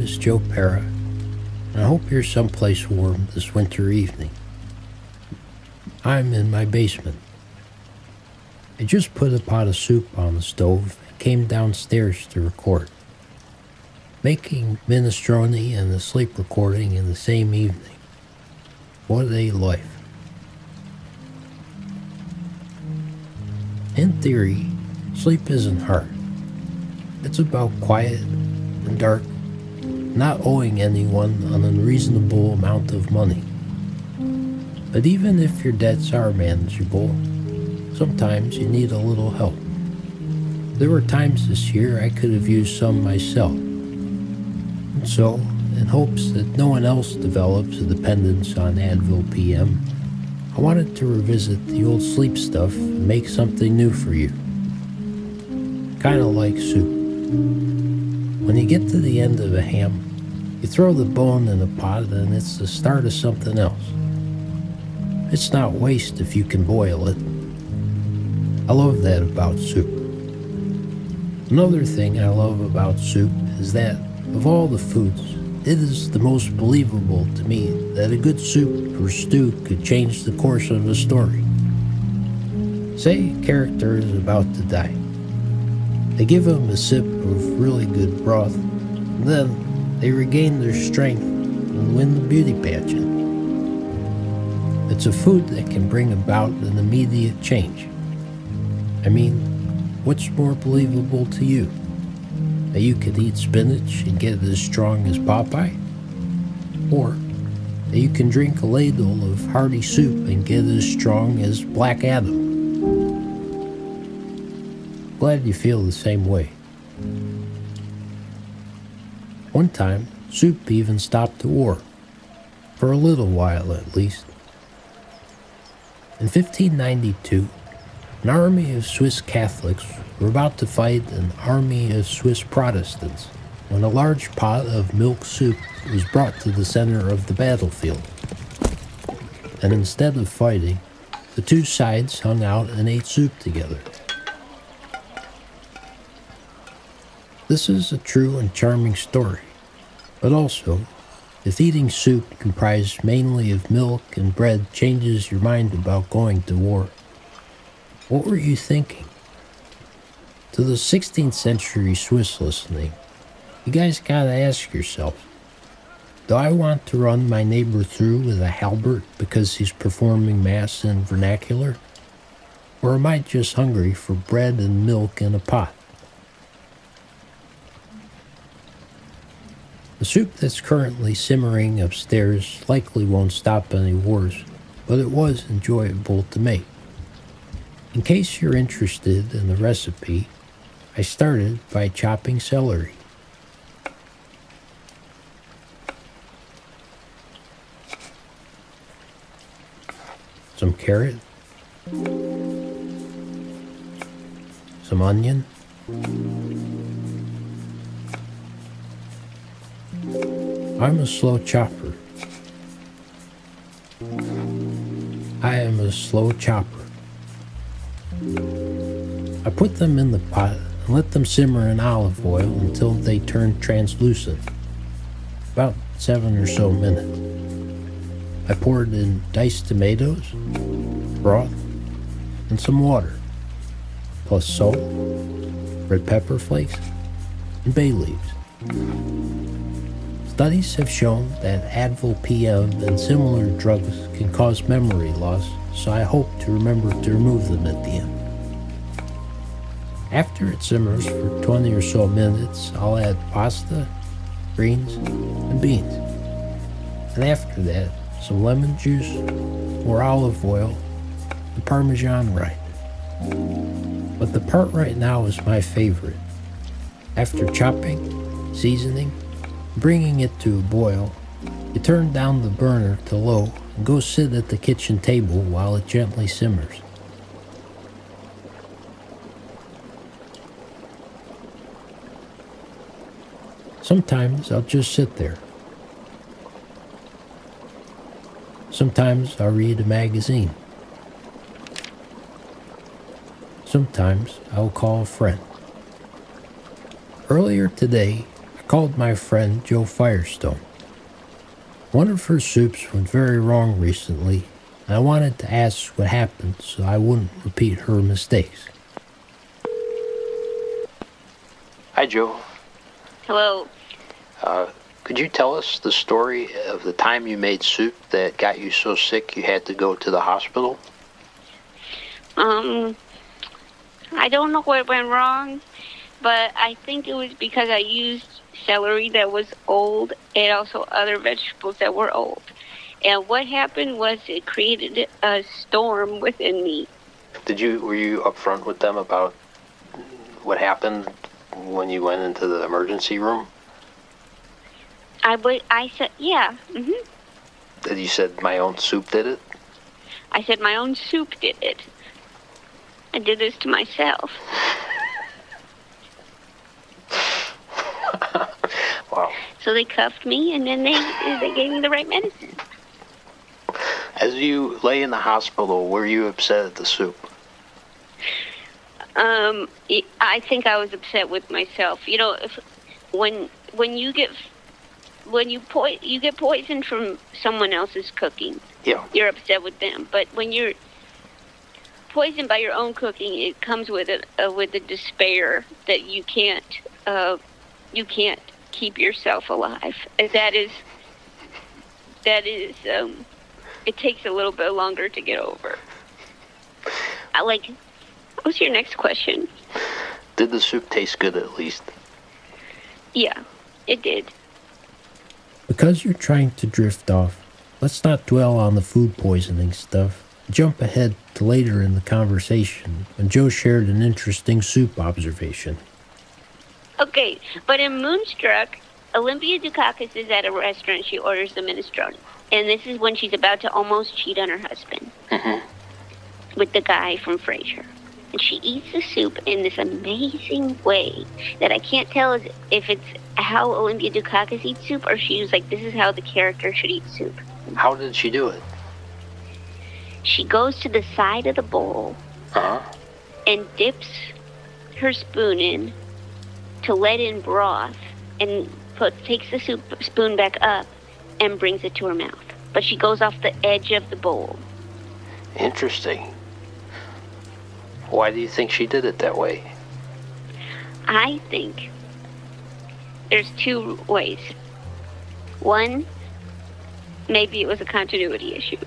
is Joe Pera, and I hope you're someplace warm this winter evening. I'm in my basement. I just put a pot of soup on the stove and came downstairs to record. Making minestrone and a sleep recording in the same evening. What a life. In theory, sleep isn't hard. It's about quiet and dark, not owing anyone an unreasonable amount of money. But even if your debts are manageable, sometimes you need a little help. There were times this year I could have used some myself. And so, in hopes that no one else develops a dependence on Advil PM, I wanted to revisit the old sleep stuff and make something new for you. Kinda like soup. When you get to the end of a ham, you throw the bone in a pot and it's the start of something else. It's not waste if you can boil it. I love that about soup. Another thing I love about soup is that, of all the foods, it is the most believable to me that a good soup or stew could change the course of a story. Say a character is about to die. They give him a sip of really good broth, and then they regain their strength and win the beauty pageant. It's a food that can bring about an immediate change. I mean, what's more believable to you? That you could eat spinach and get as strong as Popeye? Or that you can drink a ladle of hearty soup and get as strong as Black Adam? Glad you feel the same way. One time, soup even stopped the war. For a little while at least. In 1592, an army of Swiss Catholics were about to fight an army of Swiss Protestants when a large pot of milk soup was brought to the center of the battlefield. And instead of fighting, the two sides hung out and ate soup together. This is a true and charming story, but also, if eating soup comprised mainly of milk and bread changes your mind about going to war, what were you thinking? To the 16th century Swiss listening, you guys gotta ask yourself, do I want to run my neighbor through with a halberd because he's performing mass in vernacular? Or am I just hungry for bread and milk in a pot? The soup that's currently simmering upstairs likely won't stop any wars, but it was enjoyable to make. In case you're interested in the recipe, I started by chopping celery. Some carrot. Some onion. I'm a slow chopper. I am a slow chopper. I put them in the pot and let them simmer in olive oil until they turn translucent, about 7 or so minutes. I poured in diced tomatoes, broth, and some water, plus salt, red pepper flakes, and bay leaves. Studies have shown that Advil PM and similar drugs can cause memory loss, so I hope to remember to remove them at the end. After it simmers for 20 or so minutes, I'll add pasta, greens, and beans. And after that, some lemon juice or olive oil and Parmesan rind. But the part right now is my favorite. After chopping, seasoning, bringing it to a boil, you turn down the burner to low and go sit at the kitchen table while it gently simmers. Sometimes I'll just sit there. Sometimes I'll read a magazine. Sometimes I'll call a friend. Earlier today, called my friend Joe Firestone. One of her soups went very wrong recently, and I wanted to ask what happened so I wouldn't repeat her mistakes. Hi, Joe. Hello. Could you tell us the story of the time you made soup that got you so sick you had to go to the hospital? I don't know what went wrong, but I think it was because I used celery that was old and also other vegetables that were old. And what happened was it created a storm within me. Were you upfront with them about what happened when you went into the emergency room? I said, yeah. You said my own soup did it? I said my own soup did it. I did this to myself. Wow. So they cuffed me, and then they gave me the right medicine. As you lay in the hospital, were you upset at the soup? I think I was upset with myself. You know, when you get poisoned from someone else's cooking, yeah, you're upset with them. But when you're poisoned by your own cooking, it comes with a despair that you can't keep yourself alive. That is it takes a little bit longer to get over. What's your next question? Did the soup taste good at least? Yeah, it did. Because you're trying to drift off, let's not dwell on the food poisoning stuff. Jump ahead to later in the conversation when Joe shared an interesting soup observation. Okay, but in Moonstruck, Olympia Dukakis is at a restaurant. She orders the minestrone. And this is when she's about to almost cheat on her husband with the guy from Frasier. And she eats the soup in this amazing way that I can't tell if it's how Olympia Dukakis eats soup or she was like, this is how the character should eat soup. How did she do it? She goes to the side of the bowl and dips her spoon in to let in broth and takes the soup spoon back up and brings it to her mouth. But she goes off the edge of the bowl. Interesting. Why do you think she did it that way? I think there's two ways. One, maybe it was a continuity issue.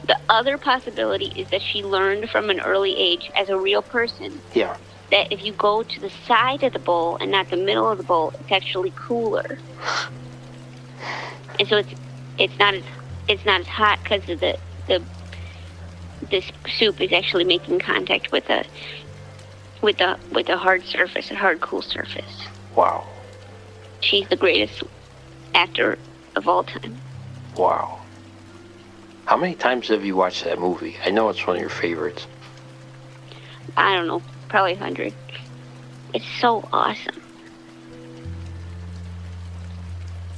The other possibility is that she learned from an early age as a real person that if you go to the side of the bowl and not the middle of the bowl, it's actually cooler. And so it's not as hot because of this soup is actually making contact with a hard surface, a hard cool surface. Wow. She's the greatest actor of all time. Wow. How many times have you watched that movie? I know it's one of your favorites. I don't know, probably 100. It's so awesome.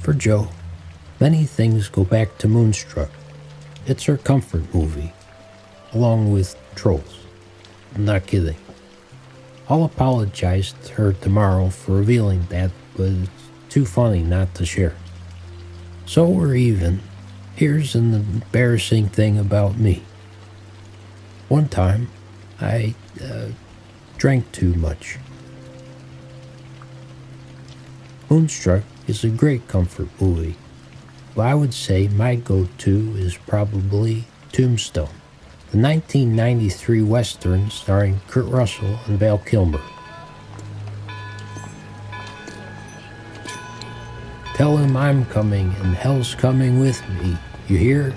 For Joe, many things go back to Moonstruck. It's her comfort movie, along with Trolls. I'm not kidding. I'll apologize to her tomorrow for revealing that, but it's too funny not to share. So we're even. Here's an embarrassing thing about me. One time, I drank too much. Moonstruck is a great comfort movie, but I would say my go-to is probably Tombstone, the 1993 Western starring Kurt Russell and Val Kilmer. Tell him I'm coming and hell's coming with me, you hear?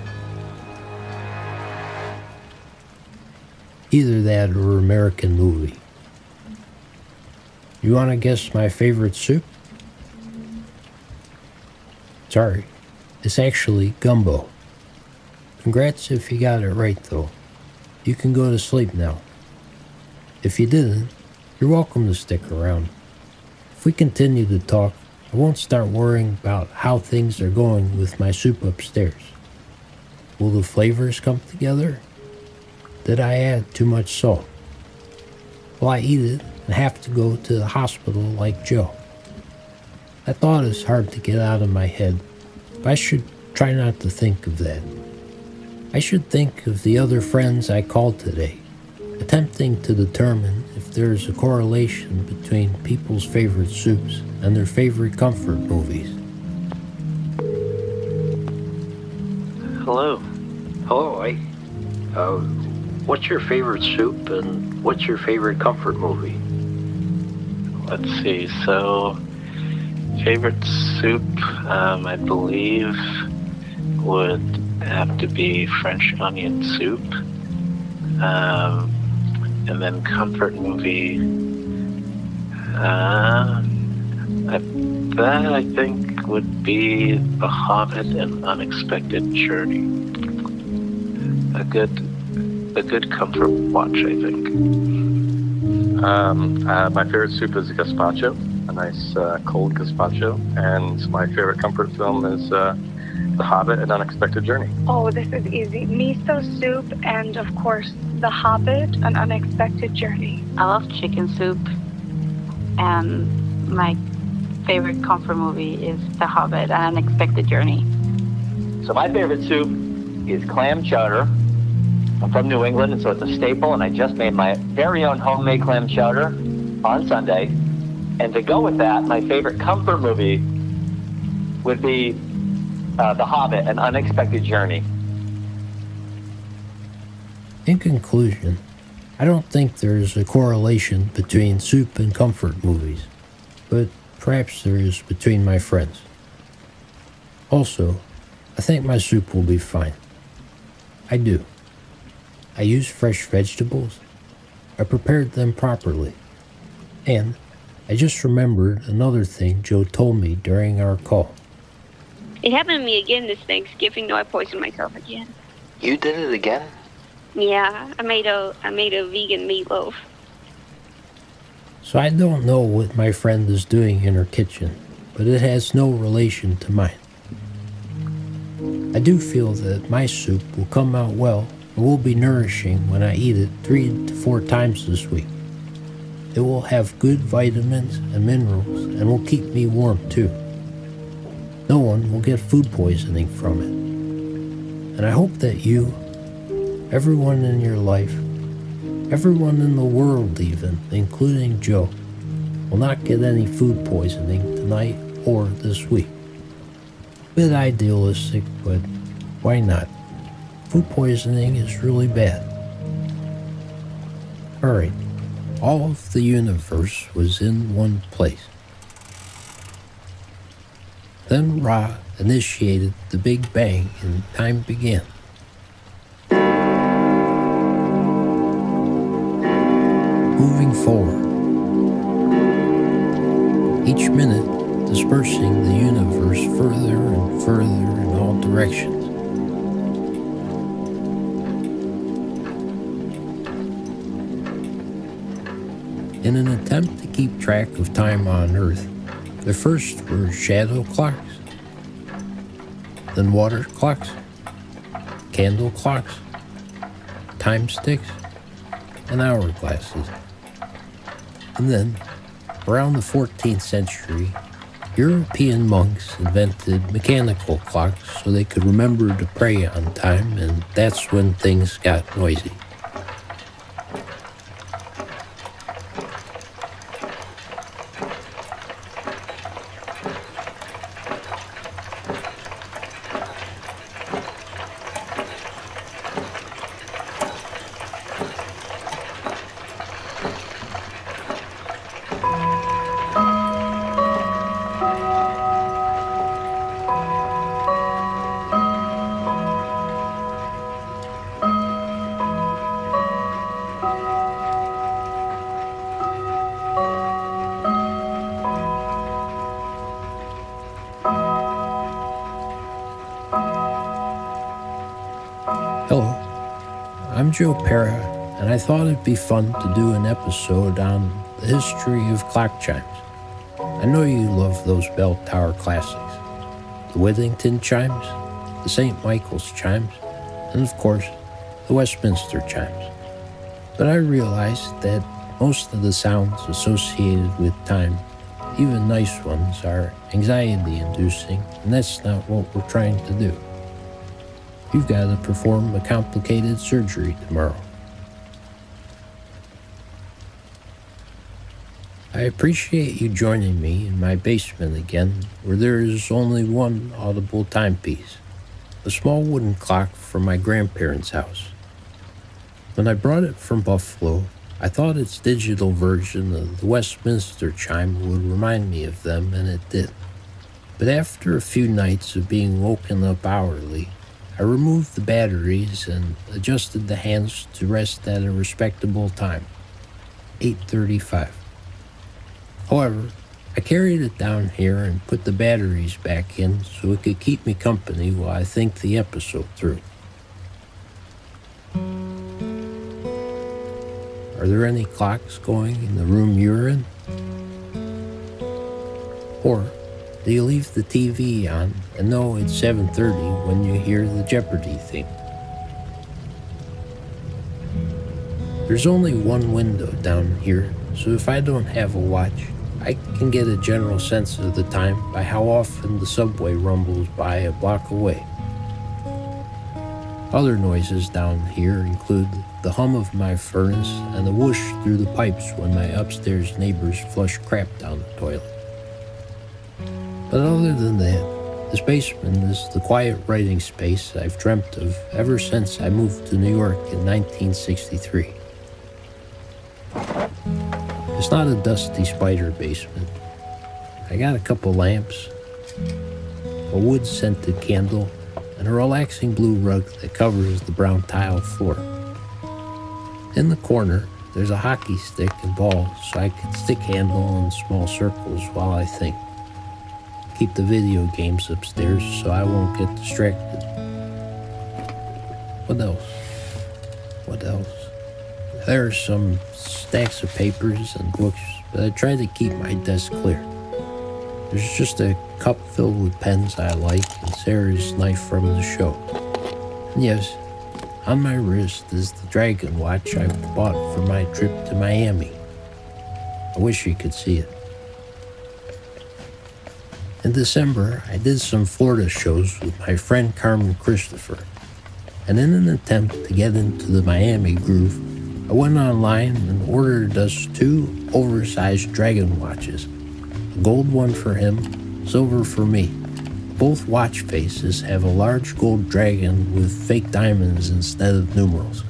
Either that or American movie. You want to guess my favorite soup? Sorry, it's actually gumbo. Congrats if you got it right though. You can go to sleep now. If you didn't, you're welcome to stick around. If we continue to talk, I won't start worrying about how things are going with my soup upstairs. Will the flavors come together? Did I add too much salt? Will I eat it and have to go to the hospital like Joe? That thought is hard to get out of my head, but I should try not to think of that. I should think of the other friends I called today, attempting to determine if there is a correlation between people's favorite soups and their favorite comfort movies. Hello. Hello, what's your favorite soup and what's your favorite comfort movie? Let's see, so favorite soup, I believe, would have to be French onion soup. And then comfort movie, that I think would be The Hobbit and Unexpected Journey. A good comfort watch, I think. My favorite soup is gazpacho, a nice cold gazpacho, and my favorite comfort film is The Hobbit and Unexpected Journey. Oh, this is easy. Miso soup and, of course, The Hobbit, An Unexpected Journey. I love chicken soup, and my favorite comfort movie is The Hobbit, An Unexpected Journey. So my favorite soup is clam chowder. I'm from New England, and so it's a staple, and I just made my very own homemade clam chowder on Sunday. And to go with that, my favorite comfort movie would be The Hobbit, An Unexpected Journey. In conclusion, I don't think there is a correlation between soup and comfort movies, but perhaps there is between my friends. Also, I think my soup will be fine. I do. I use fresh vegetables. I prepared them properly. And I just remembered another thing Joe told me during our call. It happened to me again this Thanksgiving, though I poisoned myself again. You did it again? Yeah, I made a vegan meatloaf. So I don't know what my friend is doing in her kitchen, but it has no relation to mine. I do feel that my soup will come out well and will be nourishing when I eat it 3 to 4 times this week. It will have good vitamins and minerals and will keep me warm too. No one will get food poisoning from it. And I hope that you, everyone in your life, everyone in the world even, including Joe, will not get any food poisoning tonight or this week. Bit idealistic, but why not? Food poisoning is really bad. Alright, all of the universe was in one place. Then Ra initiated the Big Bang and time began. Moving forward, each minute dispersing the universe further and further in all directions. In an attempt to keep track of time on Earth, the first were shadow clocks, then water clocks, candle clocks, time sticks, and hourglasses. And then, around the 14th century, European monks invented mechanical clocks so they could remember to pray on time, and that's when things got noisy. Hello, I'm Joe Pera, and I thought it'd be fun to do an episode on the history of clock chimes. I know you love those bell tower classics, the Whittington chimes, the St. Michael's chimes, and of course, the Westminster chimes. But I realized that most of the sounds associated with time even nice ones, are anxiety-inducing, and that's not what we're trying to do. You've got to perform a complicated surgery tomorrow. I appreciate you joining me in my basement again, where there is only one audible timepiece, a small wooden clock from my grandparents' house. When I brought it from Buffalo, I thought its digital version of the Westminster chime would remind me of them, and it did. But after a few nights of being woken up hourly, I removed the batteries and adjusted the hands to rest at a respectable time, 8:35. However, I carried it down here and put the batteries back in so it could keep me company while I think the episode through. Are there any clocks going in the room you're in? Or do you leave the TV on and know it's 7:30 when you hear the Jeopardy theme? There's only one window down here, so if I don't have a watch, I can get a general sense of the time by how often the subway rumbles by a block away. Other noises down here include the hum of my furnace and the whoosh through the pipes when my upstairs neighbors flush crap down the toilet. But other than that, this basement is the quiet writing space I've dreamt of ever since I moved to New York in 1963. It's not a dusty spider basement. I got a couple lamps, a wood-scented candle, and a relaxing blue rug that covers the brown tile floor. In the corner, there's a hockey stick and ball so I can stick handle in small circles while I think. Keep the video games upstairs so I won't get distracted. What else? What else? There are some stacks of papers and books, but I try to keep my desk clear. There's just a cup filled with pens I like and Sarah's knife from the show. And yes, on my wrist is the dragon watch I bought for my trip to Miami. I wish you could see it. In December, I did some Florida shows with my friend Carmen Christopher, and in an attempt to get into the Miami groove, I went online and ordered us 2 oversized dragon watches, a gold one for him, silver for me. Both watch faces have a large gold dragon with fake diamonds instead of numerals.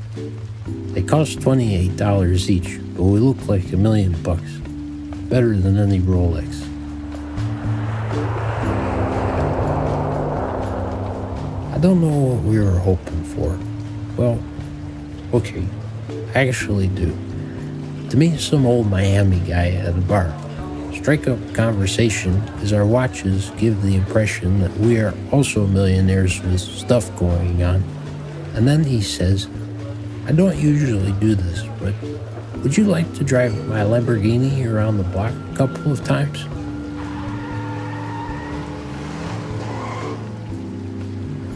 They cost $28 each, but we look like $1 million bucks. Better than any Rolex. I don't know what we were hoping for. Well, okay, I actually do. To meet some old Miami guy at a bar. Strike up conversation as our watches give the impression that we are also millionaires with stuff going on. And then he says, I don't usually do this, but would you like to drive my Lamborghini around the block a couple of times?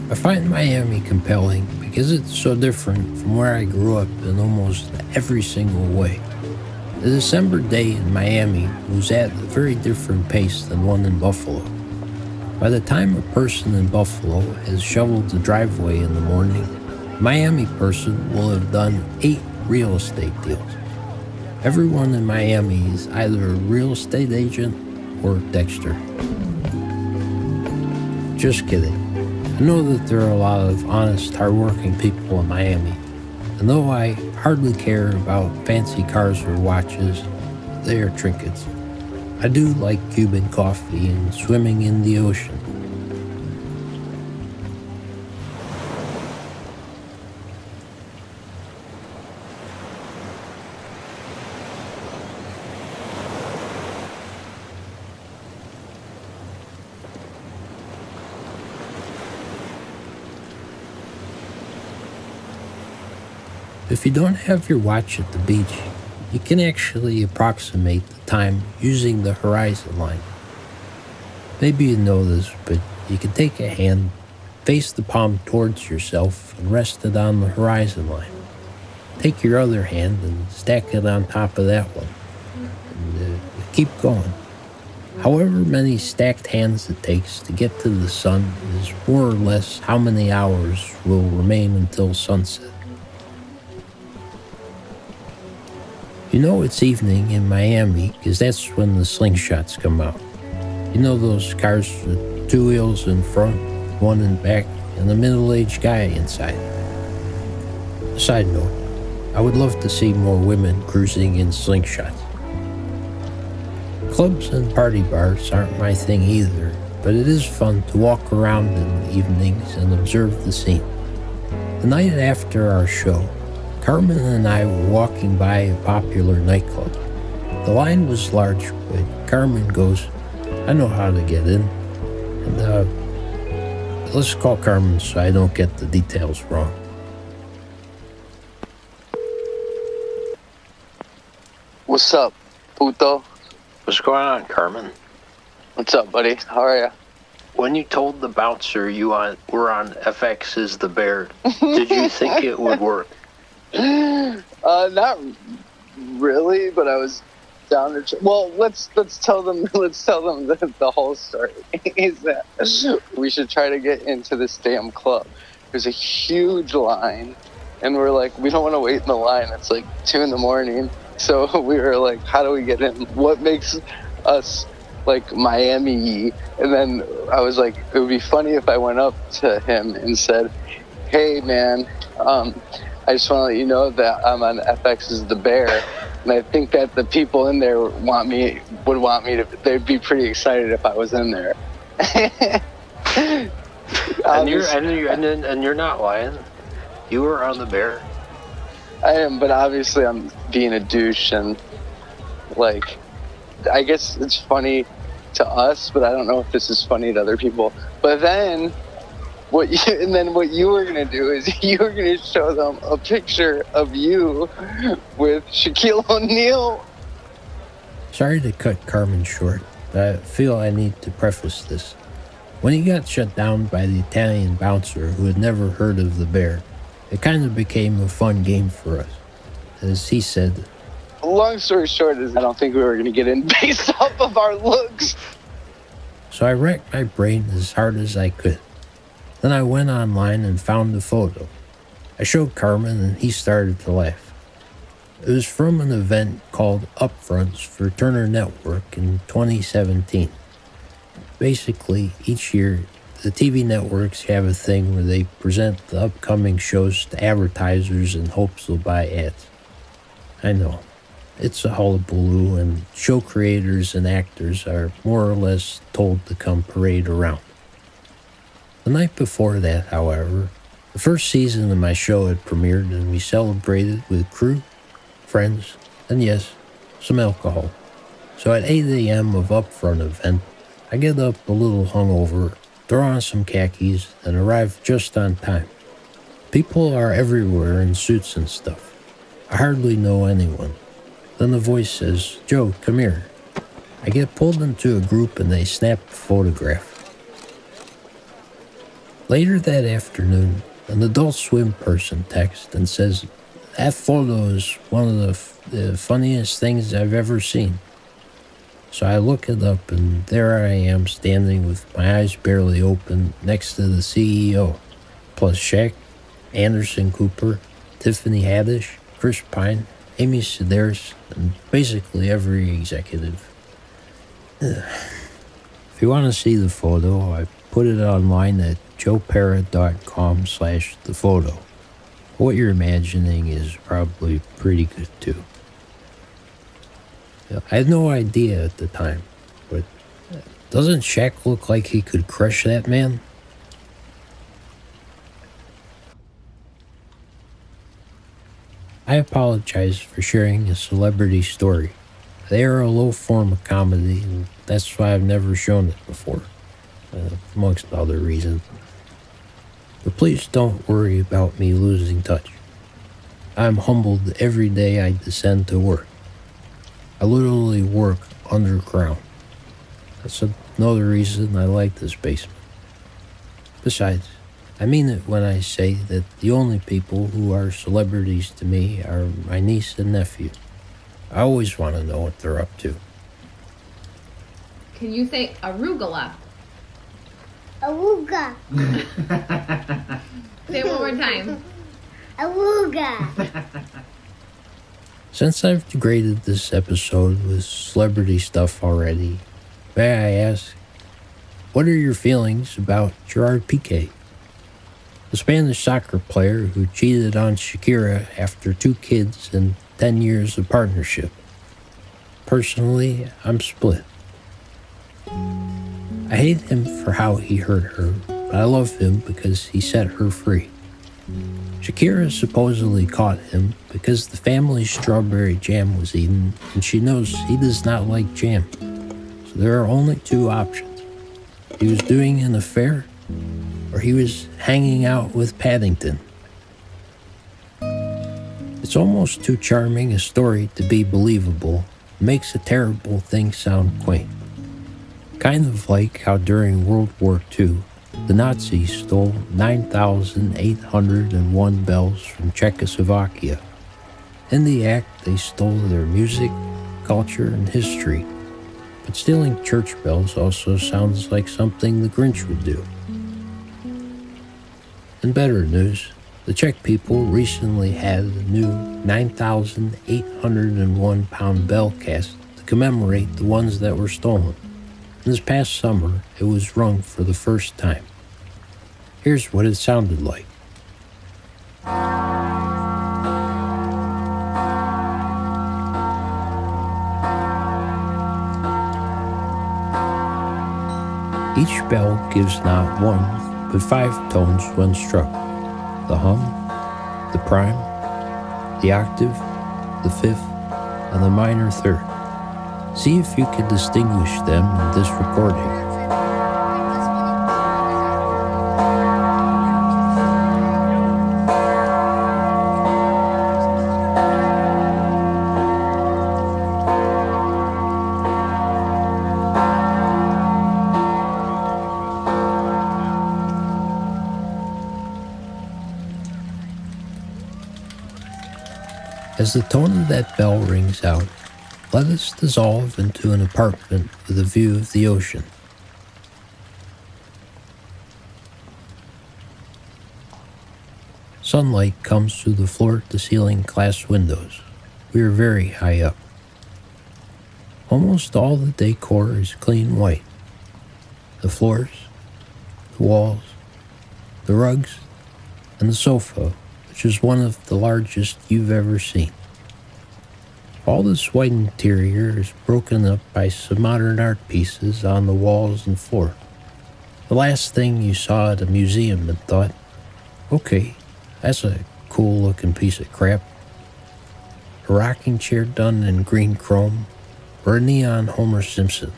I find Miami compelling because it's so different from where I grew up in almost every single way. The December day in Miami was at a very different pace than one in Buffalo. By the time a person in Buffalo has shoveled the driveway in the morning, a Miami person will have done 8 real estate deals. Everyone in Miami is either a real estate agent or Dexter. Just kidding. I know that there are a lot of honest, hardworking people in Miami, and though I hardly care about fancy cars or watches, they are trinkets. I do like Cuban coffee and swimming in the ocean. If you don't have your watch at the beach, you can actually approximate the time using the horizon line. Maybe you know this, but you can take a hand, face the palm towards yourself, and rest it on the horizon line. Take your other hand and stack it on top of that one. And keep going. However many stacked hands it takes to get to the sun is more or less how many hours will remain until sunset. You know it's evening in Miami because that's when the slingshots come out. You know those cars with 2 wheels in front, 1 in back, and a middle-aged guy inside. A side note, I would love to see more women cruising in slingshots. Clubs and party bars aren't my thing either, but it is fun to walk around in the evenings and observe the scene. The night after our show, Carmen and I were walking by a popular nightclub. The line was large, but Carmen goes, "I know how to get in." And let's call Carmen so I don't get the details wrong. What's up, puto? What's going on, Carmen? What's up, buddy? How are ya? When you told the bouncer you were on FX's The Bear, did you think it would work? Not really, but I was down to. Well, let's tell them the whole story. Is that we should try to get into this damn club? There's a huge line, and we're like, we don't want to wait in the line. It's like 2 a.m. So we were like, how do we get in? What makes us like Miami? And then I was like, it would be funny if I went up to him and said, "Hey, man, I just want to let you know that I'm on FX's The Bear, and I think that the people in there would want me to. They'd be pretty excited if I was in there." And you're not lying. You were on The Bear. I am, but obviously I'm being a douche, and like, I guess it's funny to us, but I don't know if this is funny to other people. But then what you were gonna do is you were gonna show them a picture of you with Shaquille O'Neal. Sorry to cut Carmen short, but I feel I need to preface this. When he got shut down by the Italian bouncer who had never heard of The Bear, it kind of became a fun game for us. As he said, long story short is I don't think we were going to get in based off of our looks. So I racked my brain as hard as I could. Then I went online and found the photo. I showed Carmen and he started to laugh. It was from an event called Upfronts for Turner Network in 2017. Basically, each year, the TV networks have a thing where they present the upcoming shows to advertisers in hopes they'll buy ads. I know, it's a hullabaloo, and show creators and actors are more or less told to come parade around. The night before that, however, the first season of my show had premiered, and we celebrated with crew, friends, and yes, some alcohol. So at 8 a.m. of Upfront event, I get up a little hungover, throw on some khakis, and arrive just on time. People are everywhere in suits and stuff. I hardly know anyone. Then the voice says, "Joe, come here." I get pulled into a group and they snap a photograph. Later that afternoon, an Adult Swim person texts and says, "That photo is one of the funniest things I've ever seen." So I look it up, and there I am standing with my eyes barely open next to the CEO, plus Shaq, Anderson Cooper, Tiffany Haddish, Chris Pine, Amy Sedaris, and basically every executive. If you want to see the photo, I put it online at joepera.com/thephoto. What you're imagining is probably pretty good too. I had no idea at the time, but doesn't Shaq look like he could crush that man? I apologize for sharing a celebrity story. They are a low form of comedy, and that's why I've never shown it before, amongst other reasons. But please don't worry about me losing touch. I'm humbled every day I descend to work. I literally work underground. That's another reason I like this basement. Besides, I mean it when I say that the only people who are celebrities to me are my niece and nephew. I always want to know what they're up to. Can you say arugula? Awooga. Say it one more time. Awooga. Since I've degraded this episode with celebrity stuff already, may I ask, what are your feelings about Gerard Piqué, the Spanish soccer player who cheated on Shakira after 2 kids and 10 years of partnership? Personally, I'm split. I hate him for how he hurt her, but I love him because he set her free. Shakira supposedly caught him because the family's strawberry jam was eaten, and she knows he does not like jam. So there are only 2 options. He was doing an affair, or he was hanging out with Paddington. It's almost too charming a story to be believable. It makes a terrible thing sound quaint. Kind of like how during World War II, the Nazis stole 9,801 bells from Czechoslovakia. In the act, they stole their music, culture, and history. But stealing church bells also sounds like something the Grinch would do. In better news, the Czech people recently had a new 9,801 pound bell cast to commemorate the ones that were stolen. This past summer, it was rung for the first time. Here's what it sounded like. Each bell gives not 1, but 5 tones when struck. The hum, the prime, the octave, the 5th, and the minor 3rd. See if you can distinguish them in this recording. As the tone of that bell rings out, let us dissolve into an apartment with a view of the ocean. Sunlight comes through the floor-to-ceiling glass windows. We are very high up. Almost all the decor is clean white. The floors, the walls, the rugs, and the sofa, which is one of the largest you've ever seen. All this white interior is broken up by some modern art pieces on the walls and floor. The last thing you saw at a museum and thought, okay, that's a cool looking piece of crap. A rocking chair done in green chrome, or a neon Homer Simpson.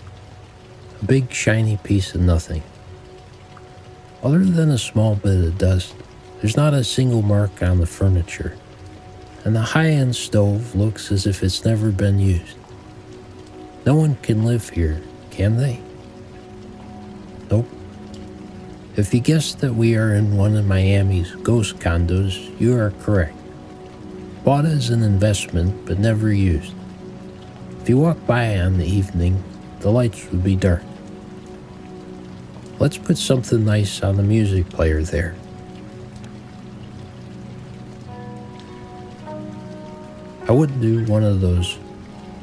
A big shiny piece of nothing. Other than a small bit of dust, there's not a single mark on the furniture. And the high-end stove looks as if it's never been used. No one can live here, can they? Nope. If you guessed that we are in one of Miami's ghost condos, you are correct. Bought as an investment, but never used. If you walk by on the evening, the lights would be dark. Let's put something nice on the music player there. I wouldn't do one of those,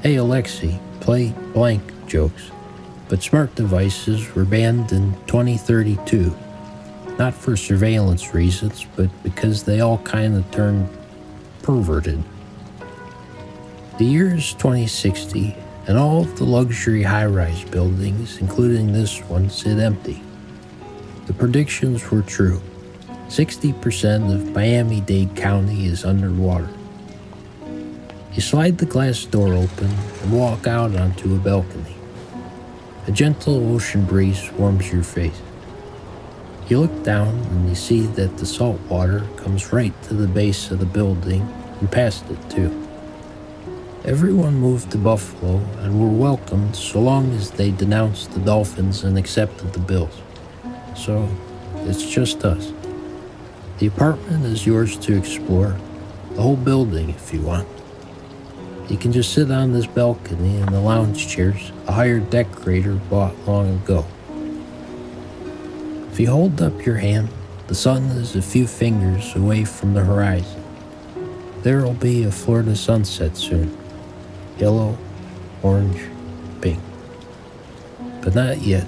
hey Alexi, play blank jokes, but smart devices were banned in 2032, not for surveillance reasons, but because they all kind of turned perverted. The year is 2060, and all of the luxury high-rise buildings, including this one, sit empty. The predictions were true. 60% of Miami-Dade County is underwater. You slide the glass door open and walk out onto a balcony. A gentle ocean breeze warms your face. You look down and you see that the salt water comes right to the base of the building and past it too. Everyone moved to Buffalo and were welcomed so long as they denounced the Dolphins and accepted the bills. So, it's just us. The apartment is yours to explore, the whole building if you want. You can just sit on this balcony in the lounge chairs a hired decorator bought long ago. If you hold up your hand, the sun is a few fingers away from the horizon. There'll be a Florida sunset soon. Yellow, orange, pink. But not yet,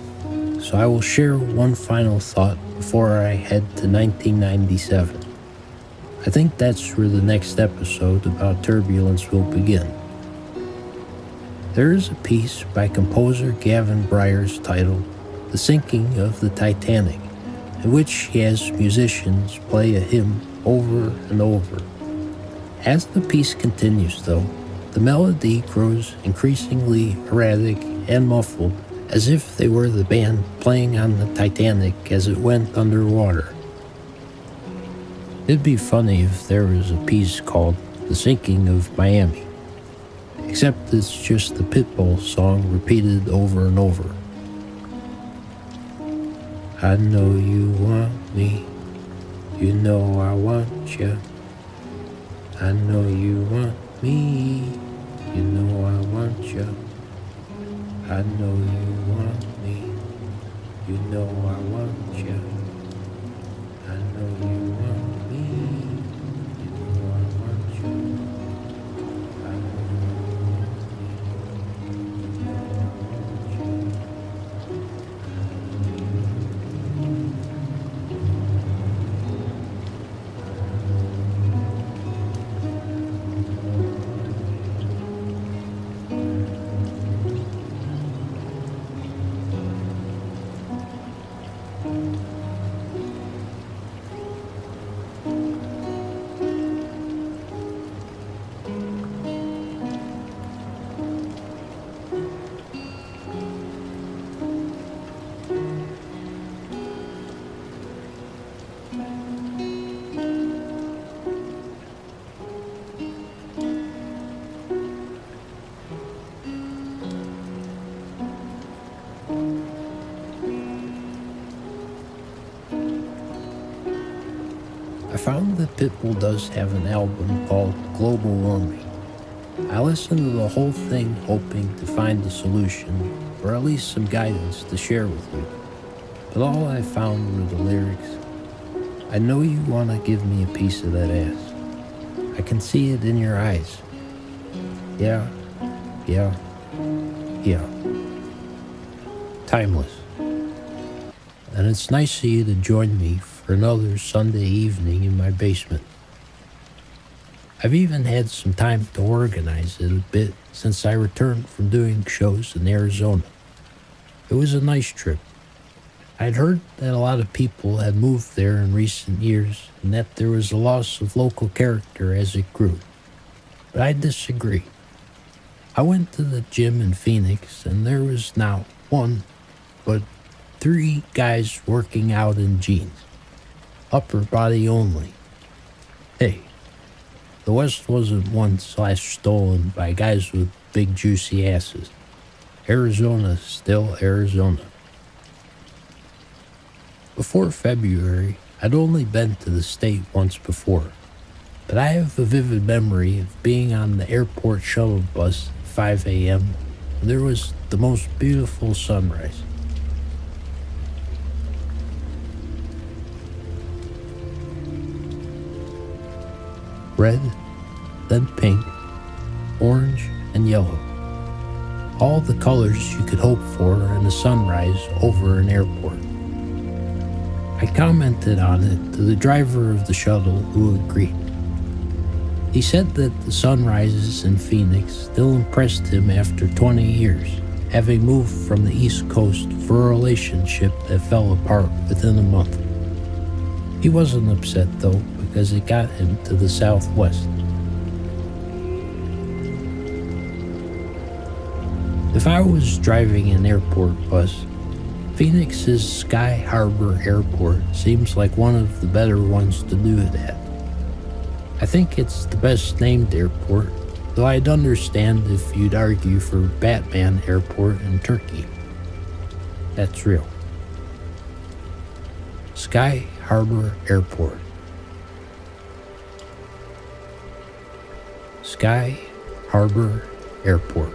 so I will share one final thought before I head to 1997. I think that's where the next episode about turbulence will begin. There is a piece by composer Gavin Bryars titled The Sinking of the Titanic, in which he has musicians play a hymn over and over. As the piece continues, though, the melody grows increasingly erratic and muffled, as if they were the band playing on the Titanic as it went underwater. It'd be funny if there was a piece called The Sinking of Miami, except it's just the Pitbull song repeated over and over. I know you want me, you know I want you. I know you want me, you know I want you. I know you want me, you know I want you. I know you want me, you know I want you. I know you want me, you know I want you. I found that Pitbull does have an album called Global Warming. I listened to the whole thing hoping to find a solution, or at least some guidance to share with you. But all I found were the lyrics. I know you want to give me a piece of that ass. I can see it in your eyes. Yeah, yeah, yeah. Timeless. And it's nice of you to join me for another Sunday evening in my basement. I've even had some time to organize it a bit since I returned from doing shows in Arizona. It was a nice trip. I'd heard that a lot of people had moved there in recent years and that there was a loss of local character as it grew. But I disagree. I went to the gym in Phoenix and there was not one, but 3 guys working out in jeans. Upper body only. Hey, the West wasn't won/stolen by guys with big juicy asses. Arizona's still Arizona. Before February, I'd only been to the state once before, but I have a vivid memory of being on the airport shuttle bus at 5 a.m. and there was the most beautiful sunrise. Red, then pink, orange, and yellow. All the colors you could hope for in a sunrise over an airport. I commented on it to the driver of the shuttle who agreed. He said that the sunrises in Phoenix still impressed him after 20 years, having moved from the East Coast for a relationship that fell apart within a month. He wasn't upset though, because it got him to the Southwest. If I was driving an airport bus, Phoenix's Sky Harbor Airport seems like one of the better ones to do it at. I think it's the best named airport, though I'd understand if you'd argue for Batman Airport in Turkey. That's real. Sky Harbor Airport. Sky Harbor Airport.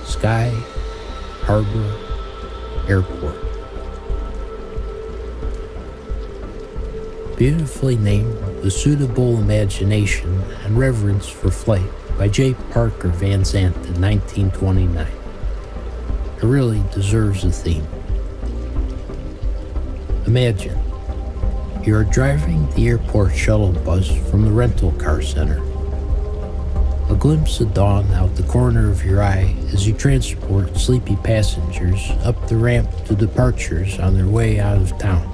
Sky Harbor Airport. Beautifully named with suitable imagination and reverence for flight by J. Parker Van Zandt in 1929. It really deserves a theme. Imagine you are driving the airport shuttle bus from the rental car center. A glimpse of dawn out the corner of your eye as you transport sleepy passengers up the ramp to departures on their way out of town.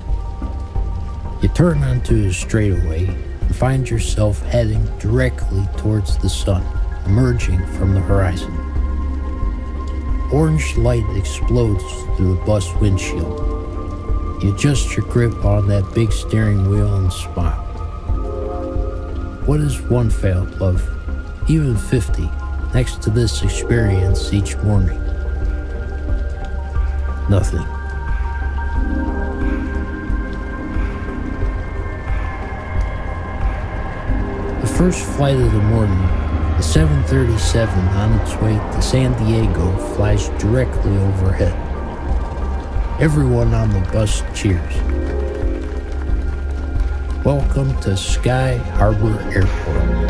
You turn onto a straightaway and find yourself heading directly towards the sun, emerging from the horizon. Orange light explodes through the bus windshield. You adjust your grip on that big steering wheel and smile. What is one failed love, even 50, next to this experience each morning? Nothing. The first flight of the morning, the 737 on its way to San Diego, flies directly overhead. Everyone on the bus cheers. Welcome to Sky Harbor Airport.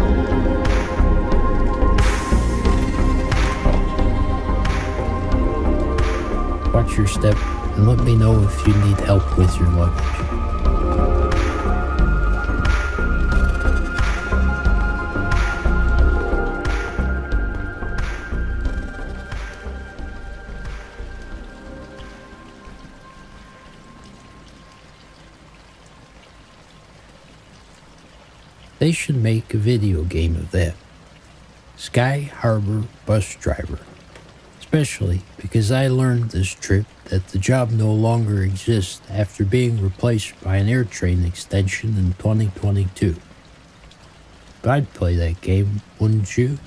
Watch your step and let me know if you need help with your luggage. They should make a video game of that. Sky Harbor Bus Driver. Especially because I learned this trip that the job no longer exists after being replaced by an AirTrain extension in 2022. But I'd play that game, wouldn't you?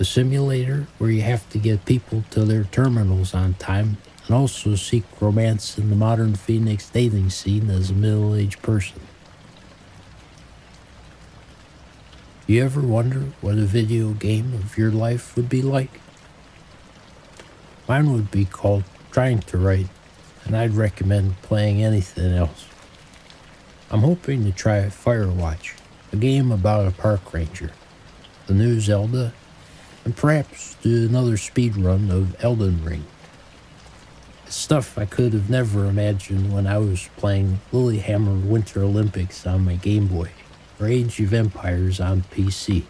A simulator where you have to get people to their terminals on time and also seek romance in the modern Phoenix dating scene as a middle-aged person. You ever wonder what a video game of your life would be like? Mine would be called Trying to Write, and I'd recommend playing anything else. I'm hoping to try Firewatch, a game about a park ranger, the new Zelda, and perhaps do another speedrun of Elden Ring. It's stuff I could have never imagined when I was playing Lilyhammer Winter Olympics on my Game Boy, or Age of Empires on PC.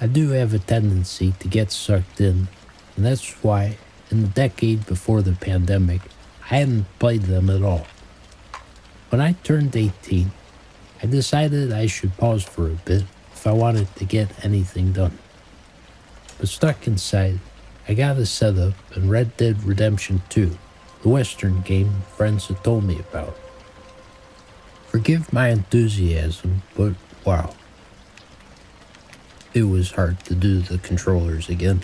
I do have a tendency to get sucked in, and that's why, in the decade before the pandemic, I hadn't played them at all. When I turned 18, I decided I should pause for a bit if I wanted to get anything done. But stuck inside, I got a setup in Red Dead Redemption 2, the Western game friends had told me about. Forgive my enthusiasm, but wow. It was hard to do the controllers again.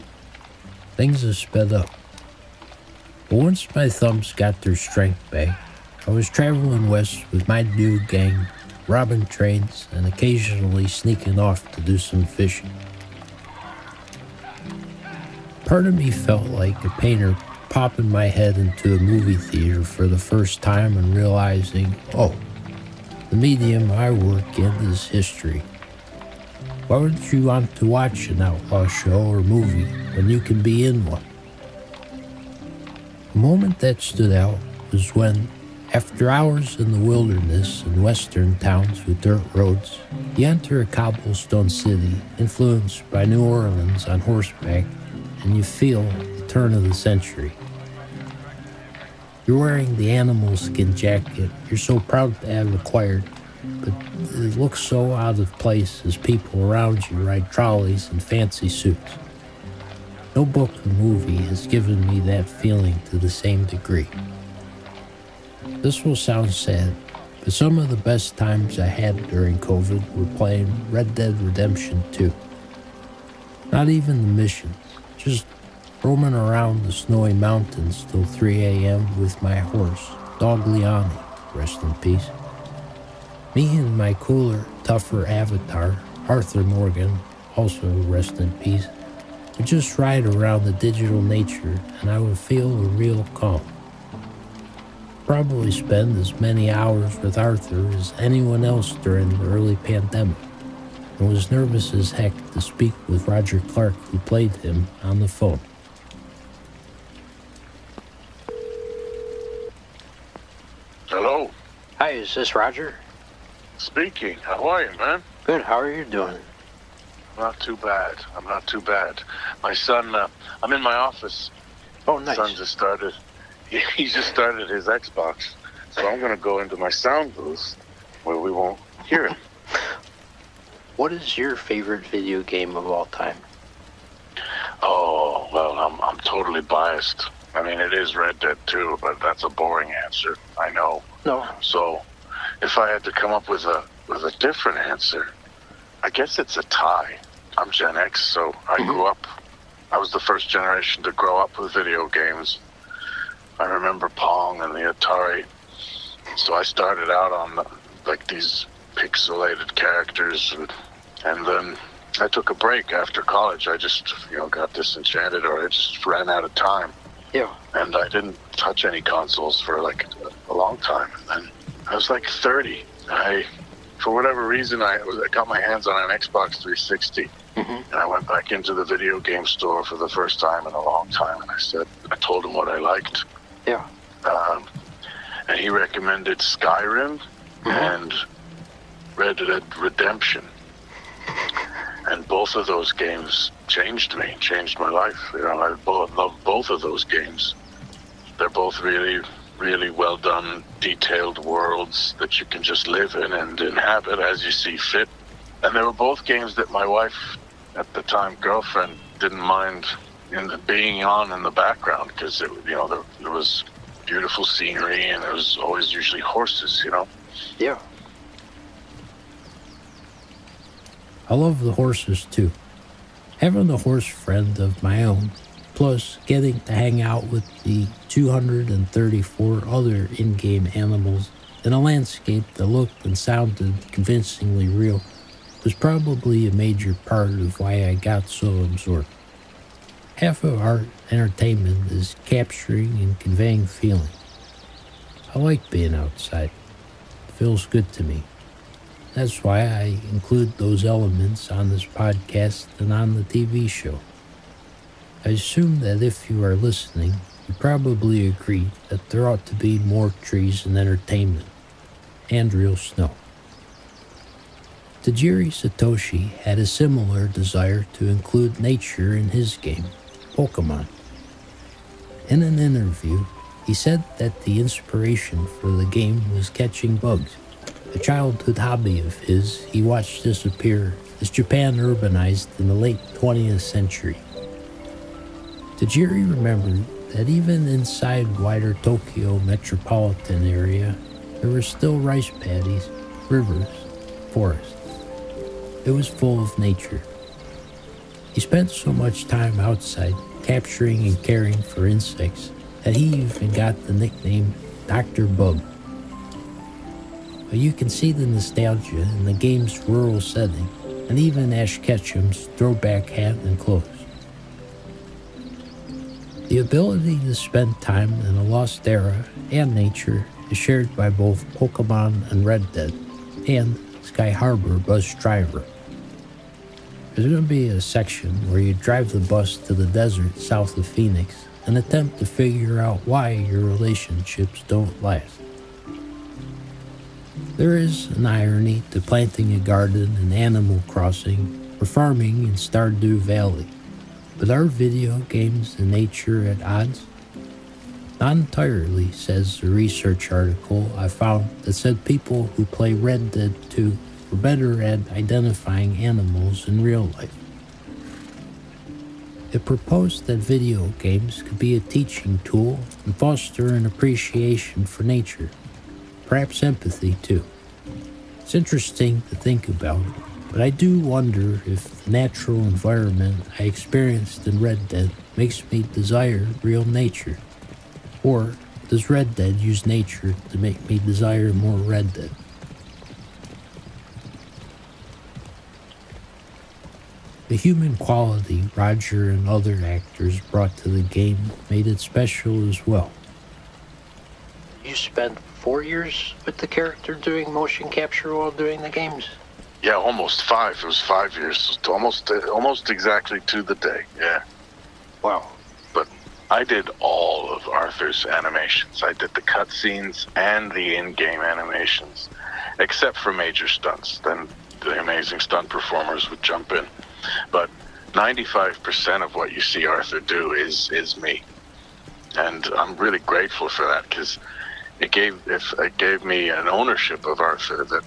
Things have sped up. But once my thumbs got their strength back, I was traveling west with my new gang, robbing trains and occasionally sneaking off to do some fishing. Part of me felt like a painter popping my head into a movie theater for the first time and realizing, oh, the medium I work in is history. Why would you want to watch an outlaw show or movie when you can be in one? A moment that stood out was when, after hours in the wilderness in western towns with dirt roads, you enter a cobblestone city influenced by New Orleans on horseback, and you feel the turn of the century. You're wearing the animal skin jacket you're so proud to have acquired, but it looks so out of place as people around you ride trolleys in fancy suits. No book or movie has given me that feeling to the same degree. This will sound sad, but some of the best times I had during COVID were playing Red Dead Redemption 2. Not even the missions, just roaming around the snowy mountains till 3 a.m. with my horse, Dog Liani, rest in peace. Me and my cooler tougher avatar, Arthur Morgan, also rest in peace, would just ride around the digital nature and I would feel a real calm. Probably spend as many hours with Arthur as anyone else during the early pandemic, and was nervous as heck to speak with Roger Clark, who played him, on the phone. Hello? Hi, is this Roger? Speaking. How are you, man? Good, how are you doing? Not too bad. I'm not too bad. My son, I'm in my office. Oh, nice. Son just started, he just started his Xbox. So I'm going to go into my sound booth where we won't hear him. What is your favorite video game of all time? Oh, well, I'm totally biased. I mean, it is Red Dead 2, but that's a boring answer. I know. No. So if I had to come up with a different answer, I guess it's a tie. I'm Gen X, so I grew up. I was the first generation to grow up with video games. I remember Pong and the Atari. So I started out on like these pixelated characters, and then I took a break after college. I just, got disenchanted, or I just ran out of time. Yeah. And I didn't touch any consoles for like a long time. And then I was like 30. For whatever reason, I got my hands on an Xbox 360. And I went back into the video game store for the first time in a long time. And I told him what I liked. Yeah. And he recommended Skyrim and Red Dead Redemption. And both of those games changed me, changed my life. I love both of those games. They're both really, really well done, detailed worlds that you can just live in and inhabit as you see fit. And they were both games that my wife, at the time girlfriend, didn't mind being on in the background, because there was beautiful scenery and there was always usually horses, Yeah. I love the horses too. Having a horse friend of my own, plus getting to hang out with the 234 other in-game animals in a landscape that looked and sounded convincingly real, was probably a major part of why I got so absorbed. Half of art entertainment is capturing and conveying feeling. I like being outside. It feels good to me. That's why I include those elements on this podcast and on the TV show. I assume that if you are listening, you probably agree that there ought to be more trees and entertainment, and real snow. Tajiri Satoshi had a similar desire to include nature in his game, Pokemon. In an interview, he said that the inspiration for the game was catching bugs, a childhood hobby of his he watched disappear as Japan urbanized in the late 20th century. Tajiri remembered that even inside wider Tokyo metropolitan area, there were still rice paddies, rivers, forests. It was full of nature. He spent so much time outside capturing and caring for insects that he even got the nickname Dr. Bug. But you can see the nostalgia in the game's rural setting, and even Ash Ketchum's throwback hat and clothes. The ability to spend time in a lost era and nature is shared by both Pokemon and Red Dead, and Sky Harbor bus driver. There's going to be a section where you drive the bus to the desert south of Phoenix and attempt to figure out why your relationships don't last. There is an irony to planting a garden in Animal Crossing or farming in Stardew Valley, but are video games and nature at odds? Not entirely, says a research article I found that said people who play Red Dead 2 were better at identifying animals in real life. It proposed that video games could be a teaching tool and foster an appreciation for nature, perhaps empathy too. It's interesting to think about, but I do wonder if the natural environment I experienced in Red Dead makes me desire real nature. Or does Red Dead use nature to make me desire more Red Dead? The human quality Roger and other actors brought to the game made it special as well. You spent 4 years with the character doing motion capture while doing the games? Yeah, almost 5. It was 5 years, almost exactly to the day. Yeah. Wow. But I did all of Arthur's animations. I did the cutscenes and the in-game animations, except for major stunts. Then the amazing stunt performers would jump in. But 95% of what you see Arthur do is me. And I'm really grateful for that, because it gave me an ownership of Arthur that,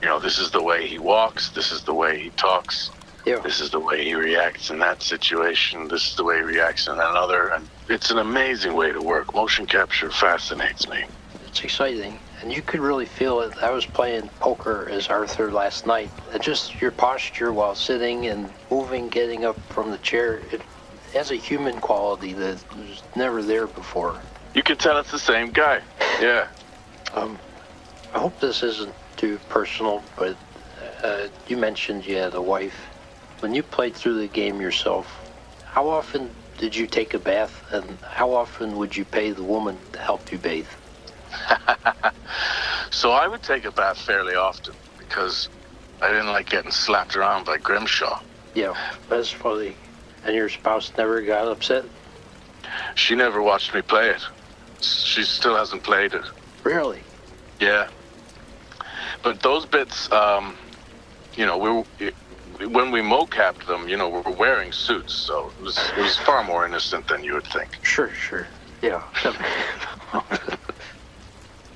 you know, this is the way he walks, this is the way he talks, this is the way he reacts in that situation, this is the way he reacts in another, and it's an amazing way to work. Motion capture fascinates me. It's exciting, and you could really feel it. I was playing poker as Arthur last night, and just your posture while sitting and moving, getting up from the chair, it has a human quality that was never there before. You can tell it's the same guy. Yeah. I hope this isn't too personal, but you mentioned you had a wife. When you played through the game yourself, how often did you take a bath, and how often would you pay the woman to help you bathe? So I would take a bath fairly often, because I didn't like getting slapped around by Grimshaw. Yeah, that's funny. And your spouse never got upset? She never watched me play it. She still hasn't played it. Really? Yeah. But those bits, you know, when we mocapped them, you know, we were wearing suits, so it was far more innocent than you would think. Sure. Yeah.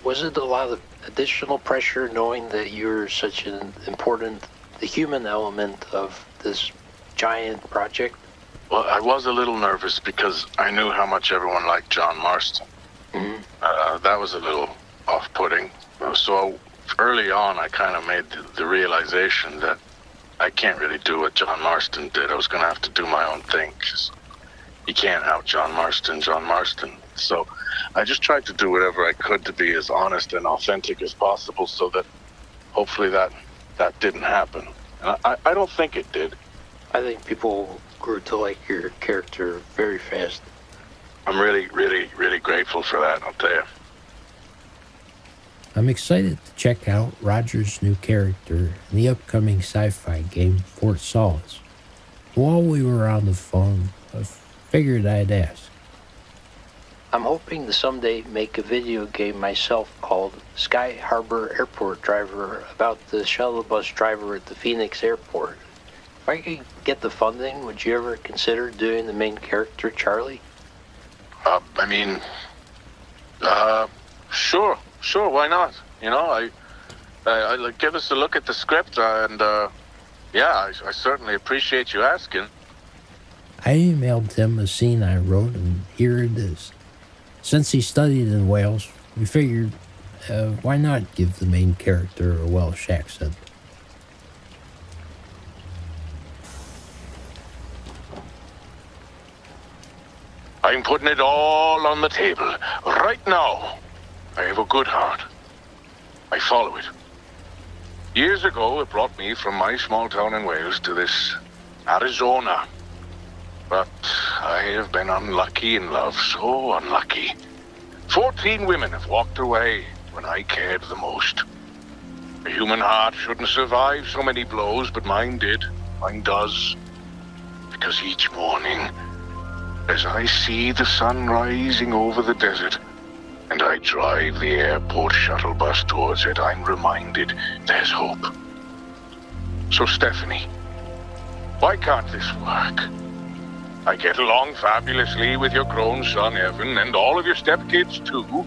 Was it a lot of additional pressure knowing that you're such an important, the human element of this giant project? Well, I was a little nervous because I knew how much everyone liked John Marston. Mm-hmm. That was a little off-putting. So early on, I kind of made the realization that I can't really do what John Marston did. I was going to have to do my own thing, because you can't out John Marston. So I just tried to do whatever I could to be as honest and authentic as possible, so that hopefully that didn't happen. And I don't think it did. I think people grew to like your character very fast. I'm really, really, really grateful for that, I'll tell you. I'm excited to check out Roger's new character in the upcoming sci-fi game Fort Solace. While we were on the phone, I figured I'd ask. I'm hoping to someday make a video game myself called Sky Harbor Airport Driver, about the shuttle bus driver at the Phoenix airport. If I could get the funding, would you ever consider doing the main character, Charlie? Sure, why not? You know, I give us a look at the script, and yeah, I certainly appreciate you asking. I emailed him a scene I wrote, and here it is. Since he studied in Wales, we figured, why not give the main character a Welsh accent? I'm putting it all on the table right now. I have a good heart. I follow it. Years ago, it brought me from my small town in Wales to this Arizona. But I have been unlucky in love, so unlucky. 14 women have walked away when I cared the most. A human heart shouldn't survive so many blows, but mine did. Mine does. Because each morning, as I see the sun rising over the desert, and I drive the airport shuttle bus towards it, I'm reminded there's hope. So, Stephanie, why can't this work? I get along fabulously with your grown son, Evan, and all of your stepkids, too.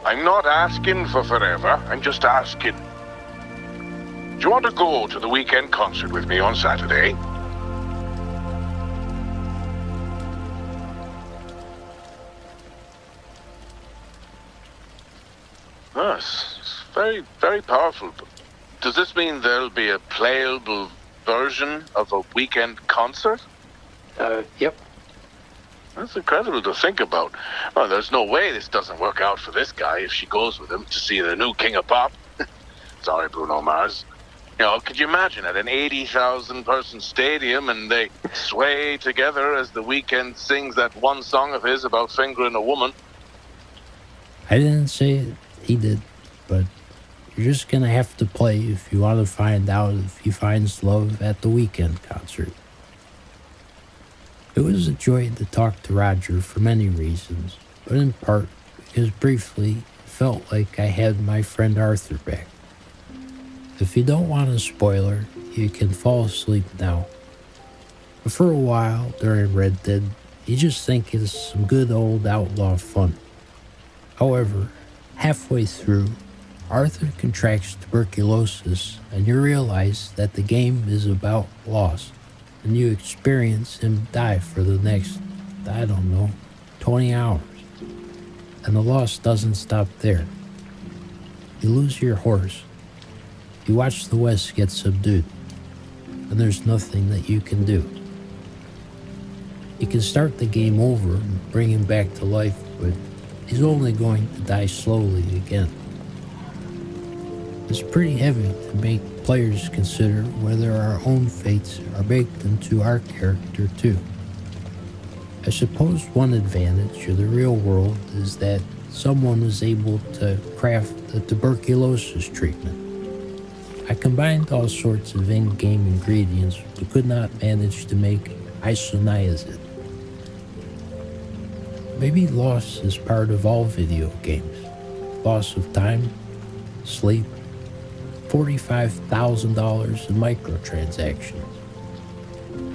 I'm not asking for forever, I'm just asking. Do you want to go to the weekend concert with me on Saturday? Yes, it's very, very powerful. Does this mean there'll be a playable version of a weekend concert? Yep. That's incredible to think about. Well, there's no way this doesn't work out for this guy if she goes with him to see the new King of Pop. Sorry, Bruno Mars. You know, could you imagine at an 80,000 person stadium and they sway together as The Weeknd sings that one song of his about fingering a woman? I didn't say it, he did, but you're just gonna have to play if you want to find out if he finds love at the Weeknd concert. It was a joy to talk to Roger for many reasons, but in part because briefly it felt like I had my friend Arthur back. If you don't want a spoiler, you can fall asleep now. But for a while during Red Dead, you just think it's some good old outlaw fun. However, halfway through, Arthur contracts tuberculosis and you realize that the game is about loss, and you experience him die for the next, 20 hours. And the loss doesn't stop there. You lose your horse. You watch the West get subdued, and there's nothing that you can do. You can start the game over and bring him back to life, but he's only going to die slowly again. It's pretty heavy to make players consider whether our own fates are baked into our character too. I suppose one advantage of the real world is that someone was able to craft the tuberculosis treatment. I combined all sorts of in-game ingredients but could not manage to make isoniazid. Maybe loss is part of all video games. Loss of time, sleep, $45,000 in microtransactions.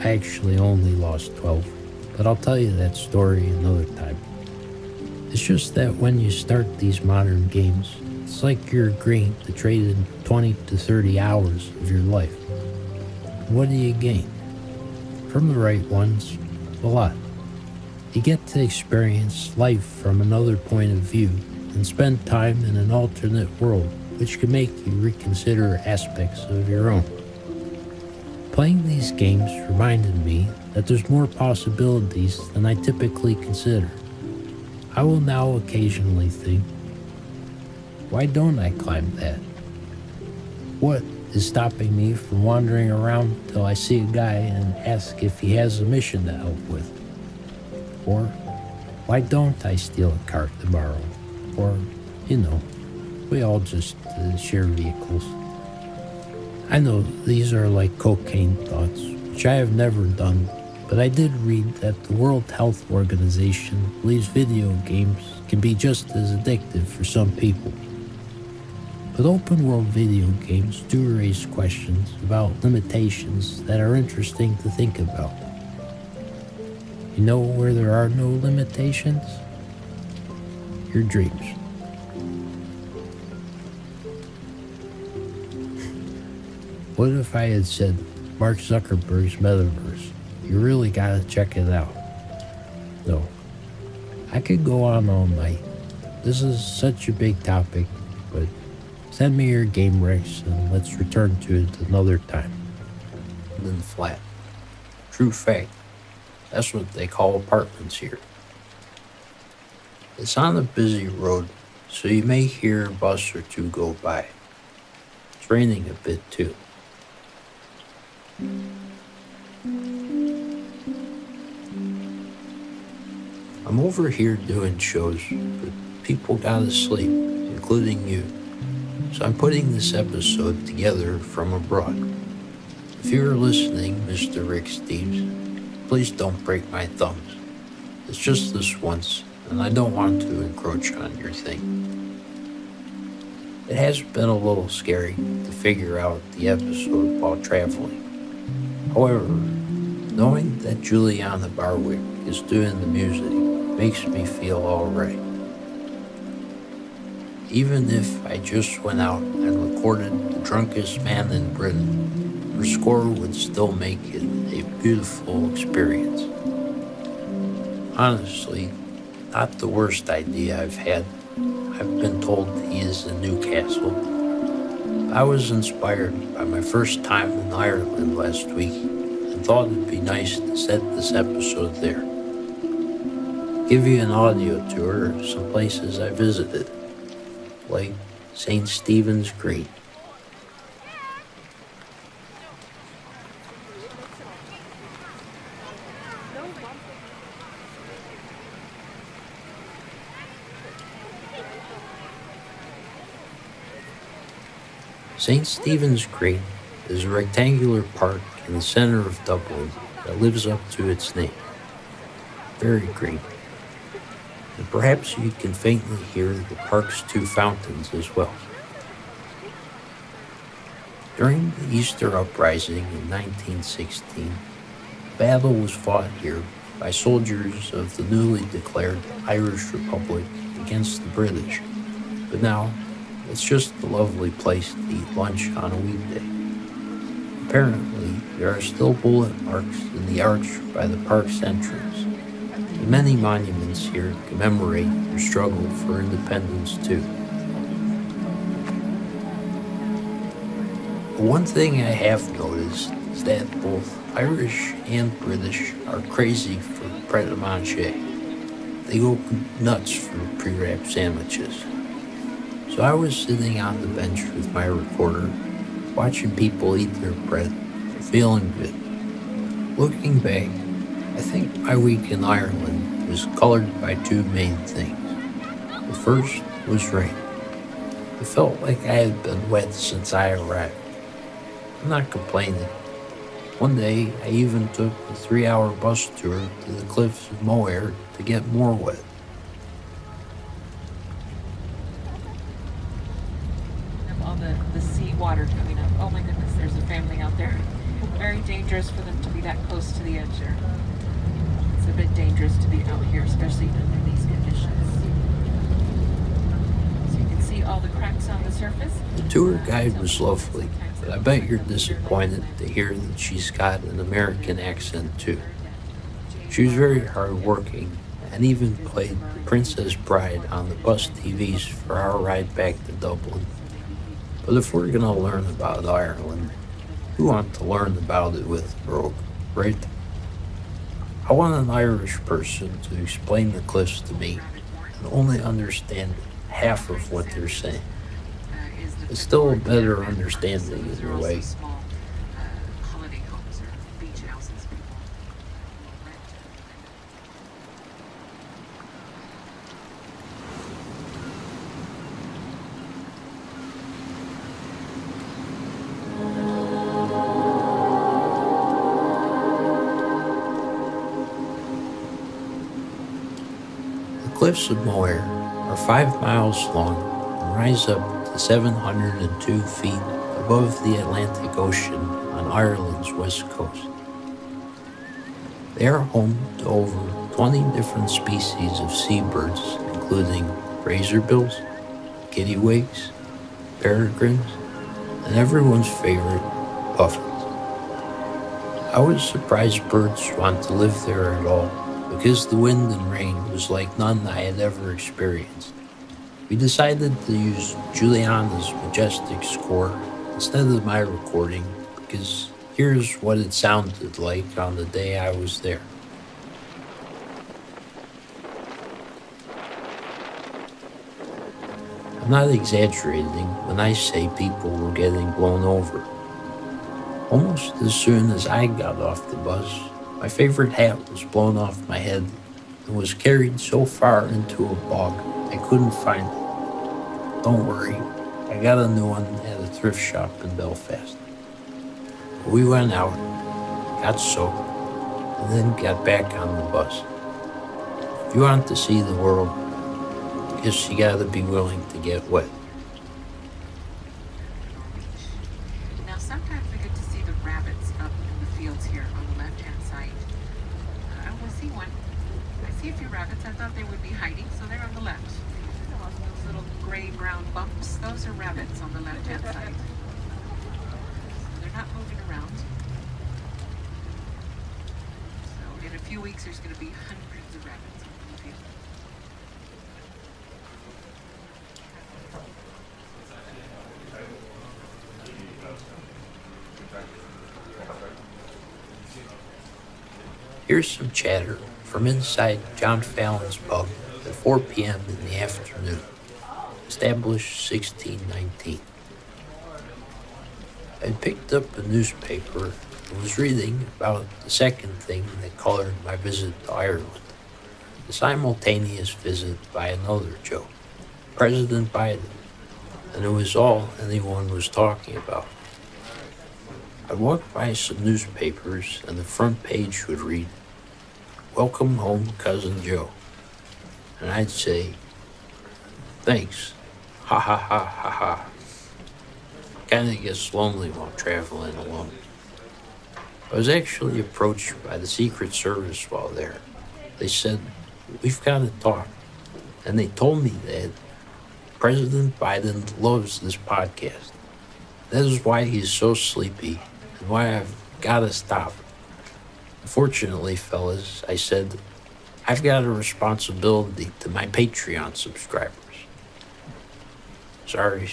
I actually only lost 12, but I'll tell you that story another time. It's just that when you start these modern games, it's like you're agreeing to trade in 20 to 30 hours of your life. What do you gain? From the right ones, a lot. You get to experience life from another point of view and spend time in an alternate world, which can make you reconsider aspects of your own. Playing these games reminded me that there's more possibilities than I typically consider. I will now occasionally think, why don't I climb that? What is stopping me from wandering around till I see a guy and ask if he has a mission to help with? Or why don't I steal a cart tomorrow? Or, we all just share vehicles. I know these are like cocaine thoughts, which I have never done, but I did read that the World Health Organization believes video games can be just as addictive for some people. But open world video games do raise questions about limitations that are interesting to think about. You know where there are no limitations? Your dreams. What if I had said Mark Zuckerberg's metaverse? You really gotta check it out. No, I could go on all night. This is such a big topic, but send me your game recs and let's return to it another time. And then flat. True fact. That's what they call apartments here. It's on a busy road, so you may hear a bus or two go by. It's raining a bit too. I'm over here doing shows, but people gotta sleep, including you. So I'm putting this episode together from abroad. If you're listening, Mr. Rick Steves, please don't break my thumbs. It's just this once, and I don't want to encroach on your thing. It has been a little scary to figure out the episode while traveling. However, knowing that Juliana Barwick is doing the music makes me feel alright. Even if I just went out and recorded The Drunkest Man in Britain, her score would still make it a beautiful experience. Honestly, not the worst idea I've had. I've been told he is in Newcastle. I was inspired by my first time in Ireland last week and thought it'd be nice to set this episode there. Give you an audio tour of some places I visited, like St. Stephen's Green. St. Stephen's Green is a rectangular park in the center of Dublin that lives up to its name. Very green. And perhaps you can faintly hear the park's two fountains as well. During the Easter Uprising in 1916, a battle was fought here by soldiers of the newly declared Irish Republic against the British, but now it's just a lovely place to eat lunch on a weekday. Apparently, there are still bullet marks in the arch by the park's entrance, and many monuments here commemorate their struggle for independence too. But one thing I have noticed is that both Irish and British are crazy for pret-a-manger. They go nuts for pre-wrapped sandwiches. So I was sitting on the bench with my recorder, watching people eat their bread, and feeling good. Looking back, I think my week in Ireland was colored by two main things. The first was rain. It felt like I had been wet since I arrived. I'm not complaining. One day, I even took a 3-hour bus tour to the cliffs of Moher to get more wet. All the sea water coming up. Oh my goodness, there's a family out there. Very dangerous for them to be that close to the edge there. It's a bit dangerous to be out here, especially under these conditions. So you can see all the cracks on the surface. The tour guide was lovely, but I bet you're disappointed to hear that she's got an American accent too. She was very hardworking and even played the Princess Bride on the bus TVs for our ride back to Dublin. But if we're gonna learn about Ireland, we want to learn about it with Brogue, right? I want an Irish person to explain the cliffs to me and only understand half of what they're saying. It's still a better understanding in a way. The cliffs of Moher are 5 miles long and rise up to 702 feet above the Atlantic Ocean on Ireland's west coast. They are home to over 20 different species of seabirds, including razorbills, kittiwakes, peregrines, and everyone's favorite, puffins. I was surprised birds want to live there at all, because the wind and rain was like none I had ever experienced. We decided to use Juliana's majestic score instead of my recording, because here's what it sounded like on the day I was there. I'm not exaggerating when I say people were getting blown over. Almost as soon as I got off the bus, my favorite hat was blown off my head and was carried so far into a bog I couldn't find it. Don't worry, I got a new one at a thrift shop in Belfast. We went out, got soaked, and then got back on the bus. If you want to see the world, I guess you gotta be willing to get wet. Now sometimes we get to see the rabbits up in the fields here on the left-hand side. I don't see one. I see a few rabbits. I thought they would be hiding, so they're on the left. Those little gray-brown bumps, those are rabbits on the left-hand side. So they're not moving around. So in a few weeks, there's going to be hundreds of rabbits on the field. Here's some chatter from inside John Fallon's pub at 4 p.m. in the afternoon, established 1619. I picked up a newspaper and was reading about the second thing that colored my visit to Ireland, the simultaneous visit by another Joe, President Biden. and it was all anyone was talking about. I'd walk by some newspapers, and the front page would read, "Welcome home, Cousin Joe." And I'd say, "Thanks. Ha ha ha ha ha." Kinda gets lonely while traveling alone. I was actually approached by the Secret Service while there. They said, "We've got to talk." And they told me that President Biden loves this podcast. That is why he's so sleepy and why I've got to stop. Unfortunately, fellas, I said, I've got a responsibility to my Patreon subscribers. Sorry.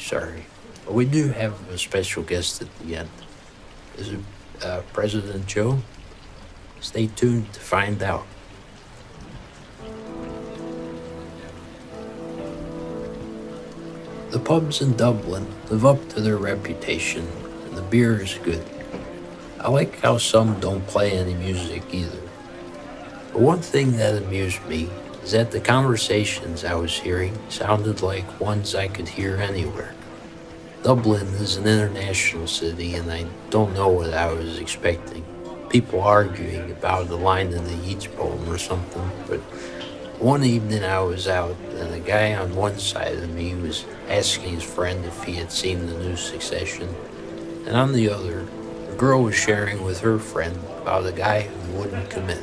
But we do have a special guest at the end. Is it President Joe? Stay tuned to find out. The pubs in Dublin live up to their reputation, and the beer is good. I like how some don't play any music either. But one thing that amused me is that the conversations I was hearing sounded like ones I could hear anywhere. Dublin is an international city, and I don't know what I was expecting. People arguing about a line in the Yeats poem or something, but one evening I was out, and a guy on one side of me was asking his friend if he had seen the new Succession, and on the other, a girl was sharing with her friend about a guy who wouldn't commit.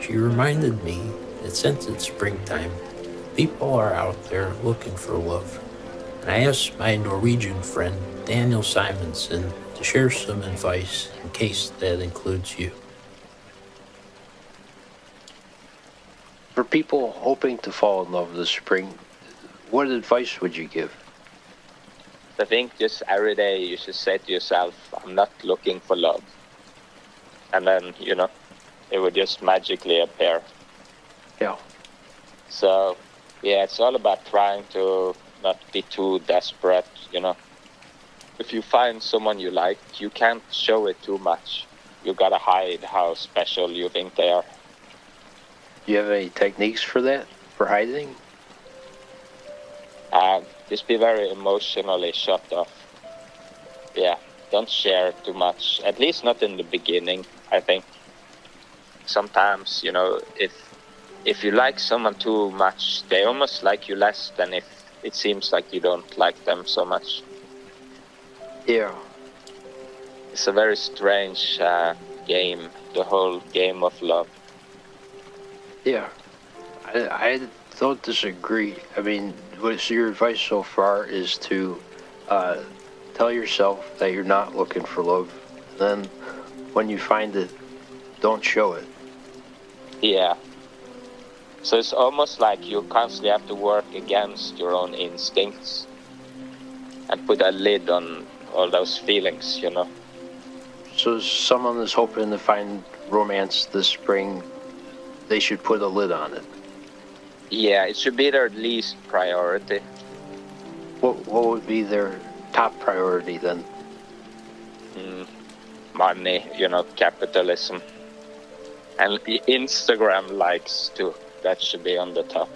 She reminded me that since it's springtime, people are out there looking for love. And I asked my Norwegian friend, Daniel Simonson, to share some advice in case that includes you. For people hoping to fall in love this spring, what advice would you give? I think just every day you should say to yourself, I'm not looking for love. And then, it would just magically appear. Yeah. So, yeah, it's all about trying to not be too desperate, If you find someone you like, you can't show it too much. You gotta hide how special you think they are. Do you have any techniques for that, for hiding? Just be very emotionally shut off. Yeah, don't share too much. At least not in the beginning, I think. Sometimes, if you like someone too much, they almost like you less than if it seems like you don't like them so much. Yeah. It's a very strange game, the whole game of love. Yeah. I don't disagree. I mean, what's your advice so far is to tell yourself that you're not looking for love. Then when you find it, don't show it. Yeah. So it's almost like you constantly have to work against your own instincts and put a lid on all those feelings, So someone is hoping to find romance this spring, they should put a lid on it. Yeah, it should be their least priority. What would be their top priority then? Money, capitalism. And the Instagram likes too. That should be on the top.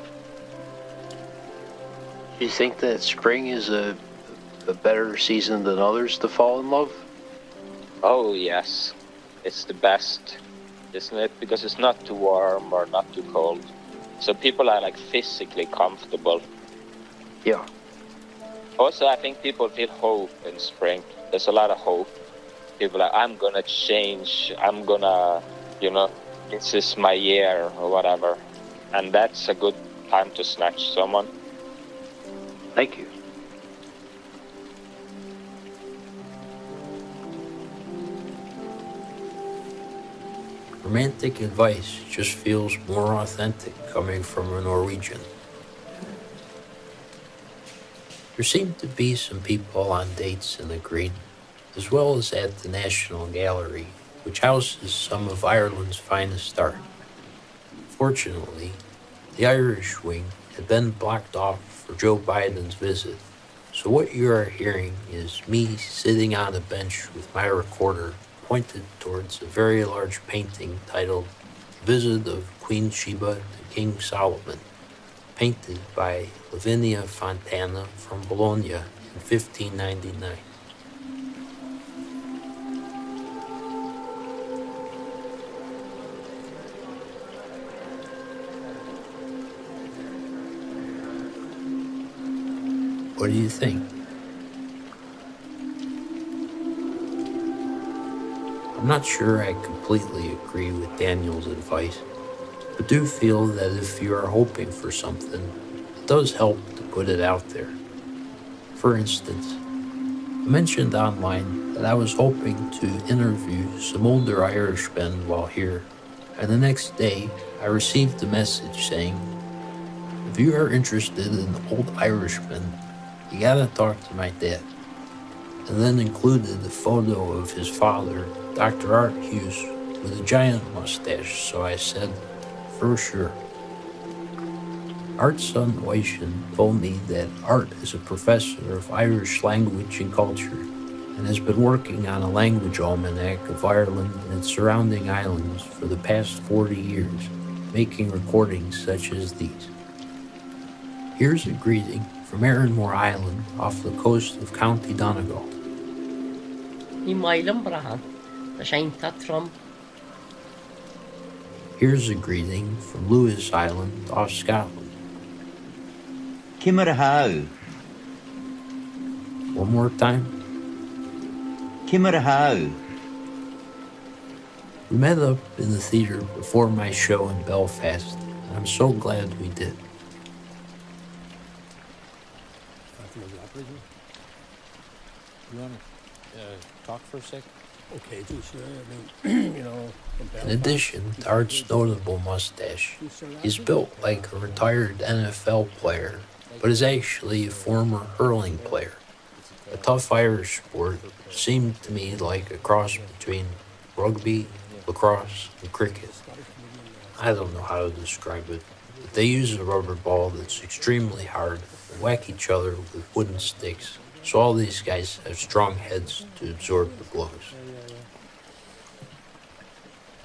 Do you think that spring is a better season than others to fall in love? Oh, yes. It's the best, isn't it? Because it's not too warm or not too cold. So people are physically comfortable. Yeah. Also, I think people feel hope in spring. There's a lot of hope. People are, I'm gonna change. I'm gonna, this is my year or whatever. And that's a good time to snatch someone. Thank you. Romantic advice just feels more authentic coming from a Norwegian. There seem to be some people on dates in the Green, as well as at the National Gallery, which houses some of Ireland's finest art. Fortunately, the Irish wing had been blocked off for Joe Biden's visit, so what you are hearing is me sitting on a bench with my recorder pointed towards a very large painting titled Visit of Queen Sheba to King Solomon. painted by Lavinia Fontana from Bologna in 1599. What do you think? I'm not sure I completely agree with Daniel's advice, but do feel that if you are hoping for something, it does help to put it out there. For instance, I mentioned online that I was hoping to interview some older Irishmen while here, and the next day I received a message saying, if you are interested in old Irishmen, you gotta talk to my dad, and then included a photo of his father, Dr. Art Hughes, with a giant mustache, so I said, for sure. Art's son Oishin told me that Art is a professor of Irish language and culture, and has been working on a language almanac of Ireland and its surrounding islands for the past 40 years, making recordings such as these. Here's a greeting from Erinmore Island off the coast of County Donegal. Here's a greeting from Lewis Island off Scotland. Kimmerahau. One more time. Kimmerahau. We met up in the theater before my show in Belfast, and I'm so glad we did. You want to talk for a sec? Okay, too, sure. I mean, you know, in addition to Art's notable mustache, he's built like a retired NFL player, but is actually a former hurling player. A tough Irish sport seemed to me like a cross between rugby, lacrosse, and cricket. I don't know how to describe it, but they use a rubber ball that's extremely hard and whack each other with wooden sticks, so all these guys have strong heads to absorb the blows.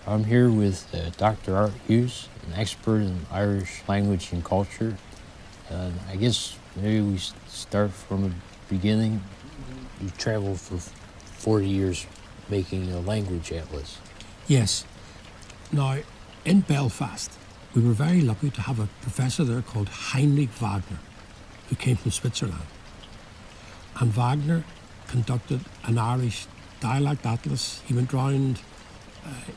I'm here with Dr. Art Hughes, an expert in Irish language and culture. I guess maybe we start from the beginning. You traveled for 40 years making a language atlas. Yes. Now, in Belfast, we were very lucky to have a professor there called Heinrich Wagner, who came from Switzerland. And Wagner conducted an Irish dialect atlas. He went round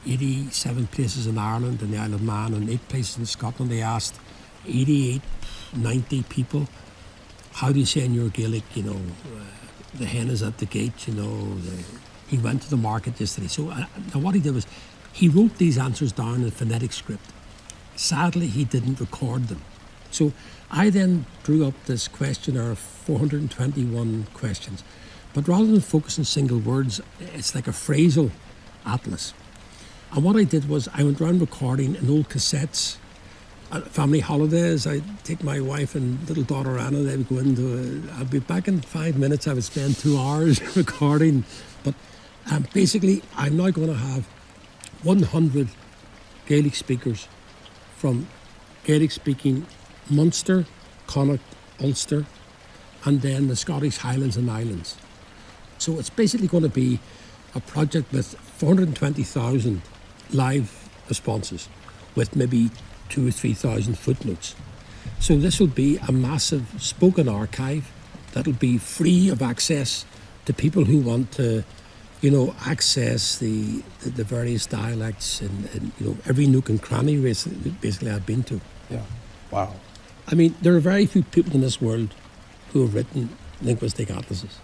87 places in Ireland and the Isle of Man and 8 places in Scotland. They asked 88, 90 people, how do you say in your Gaelic, you know, the hen is at the gate, you know. He went to the market yesterday. So now what he did was, he wrote these answers down in phonetic script. Sadly, he didn't record them. So I then drew up this questionnaire of 421 questions. But rather than focus on single words, it's like a phrasal atlas. And what I did was I went around recording in old cassettes. At family holidays, I'd take my wife and little daughter Anna, they would go into I'd be back in 5 minutes, I would spend 2 hours recording. But basically, I'm now going to have 100 Gaelic speakers from Gaelic-speaking Munster, Connacht, Ulster, and then the Scottish Highlands and Islands. So it's basically going to be a project with 420,000 live responses with maybe 2,000 or 3,000 footnotes. So this will be a massive spoken archive that'll be free of access to people who want to, you know, access the various dialects and you know, every nook and cranny basically I've been to. Yeah, wow. I mean, there are very few people in this world who have written linguistic atlases.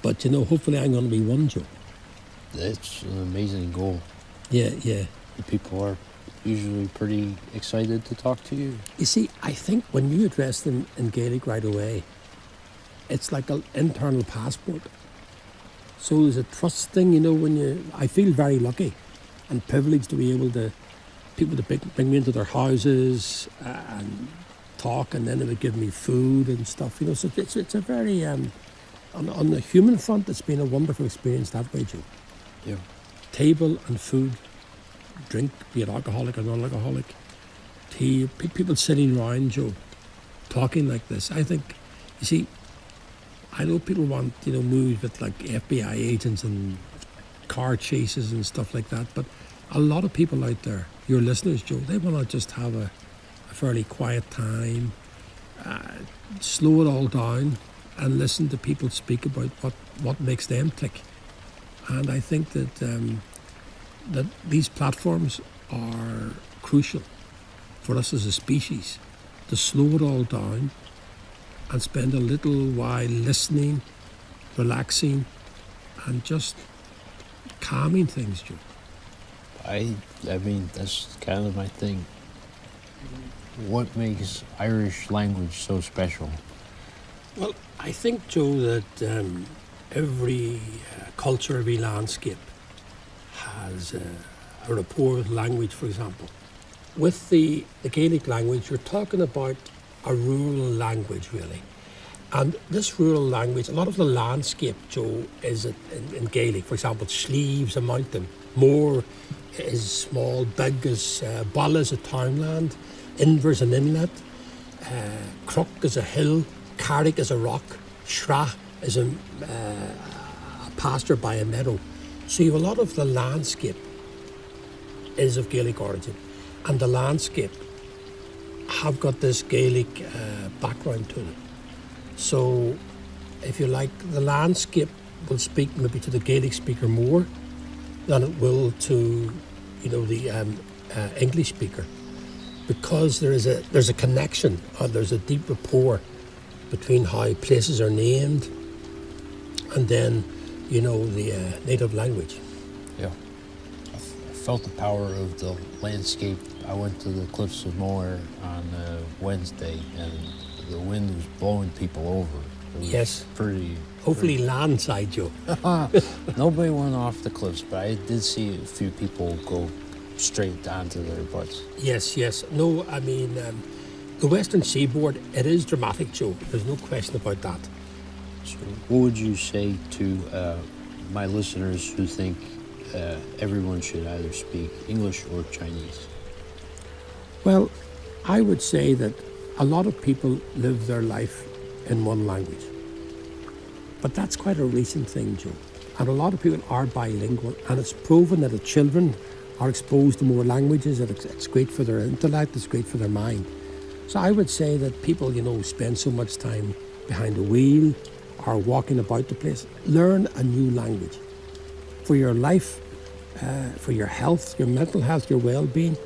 But, you know, hopefully I'm going to be one, Joe. It's an amazing goal. Yeah, yeah. The people are usually pretty excited to talk to you. You see, I think when you address them in Gaelic right away, it's like an internal passport. So there's a trust thing, you know, I feel very lucky and privileged to be able to, people to bring me into their houses and talk, and then they would give me food and stuff, you know. So it's a very, on the human front, it's been a wonderful experience that way, Joe. Yeah. Table and food, drink, be it alcoholic or non-alcoholic, tea, people sitting around, Joe, talking like this. I think, you see, I know people want, movies with like FBI agents and car chases and stuff like that, but a lot of people out there, your listeners, Joe, they want to just have a fairly quiet time, slow it all down, and listen to people speak about what makes them tick. And I think that that these platforms are crucial for us as a species to slow it all down and spend a little while listening, relaxing, and just calming things, Joe. I mean, that's kind of my thing. What makes Irish language so special? Well, I think, Joe, that every culture, every landscape has a rapport with language, for example. With the Gaelic language, you're talking about a rural language, really. And this rural language, a lot of the landscape, Joe, is in Gaelic. For example, Sleeve's a mountain, Moor is small, Big is Balla is a townland, Inver's an inlet, Crook is a hill, Carrick is a rock, Shra is a pasture by a meadow. So you have a lot of the landscape is of Gaelic origin, and the landscape have got this Gaelic background to it. So, if you like, the landscape will speak maybe to the Gaelic speaker more than it will to, the English speaker, because there's a connection, or there's a deep rapport between how places are named and then, the native language. Yeah. I felt the power of the landscape. I went to the Cliffs of Moher on Wednesday, and the wind was blowing people over. It was Yes. Pretty. Hopefully landside, Joe. Nobody went off the cliffs, but I did see a few people go straight onto their butts. Yes. No, I mean, the Western Seaboard, it is dramatic, Joe. There's no question about that. So what would you say to my listeners who think everyone should either speak English or Chinese? Well, I would say that a lot of people live their life in one language. But that's quite a recent thing, Joe. And a lot of people are bilingual, and it's proven that the children are exposed to more languages, that it's great for their intellect, it's great for their mind. So I would say that people, spend so much time behind a wheel or walking about the place. Learn a new language. For your life, for your health, your mental health, your well-being,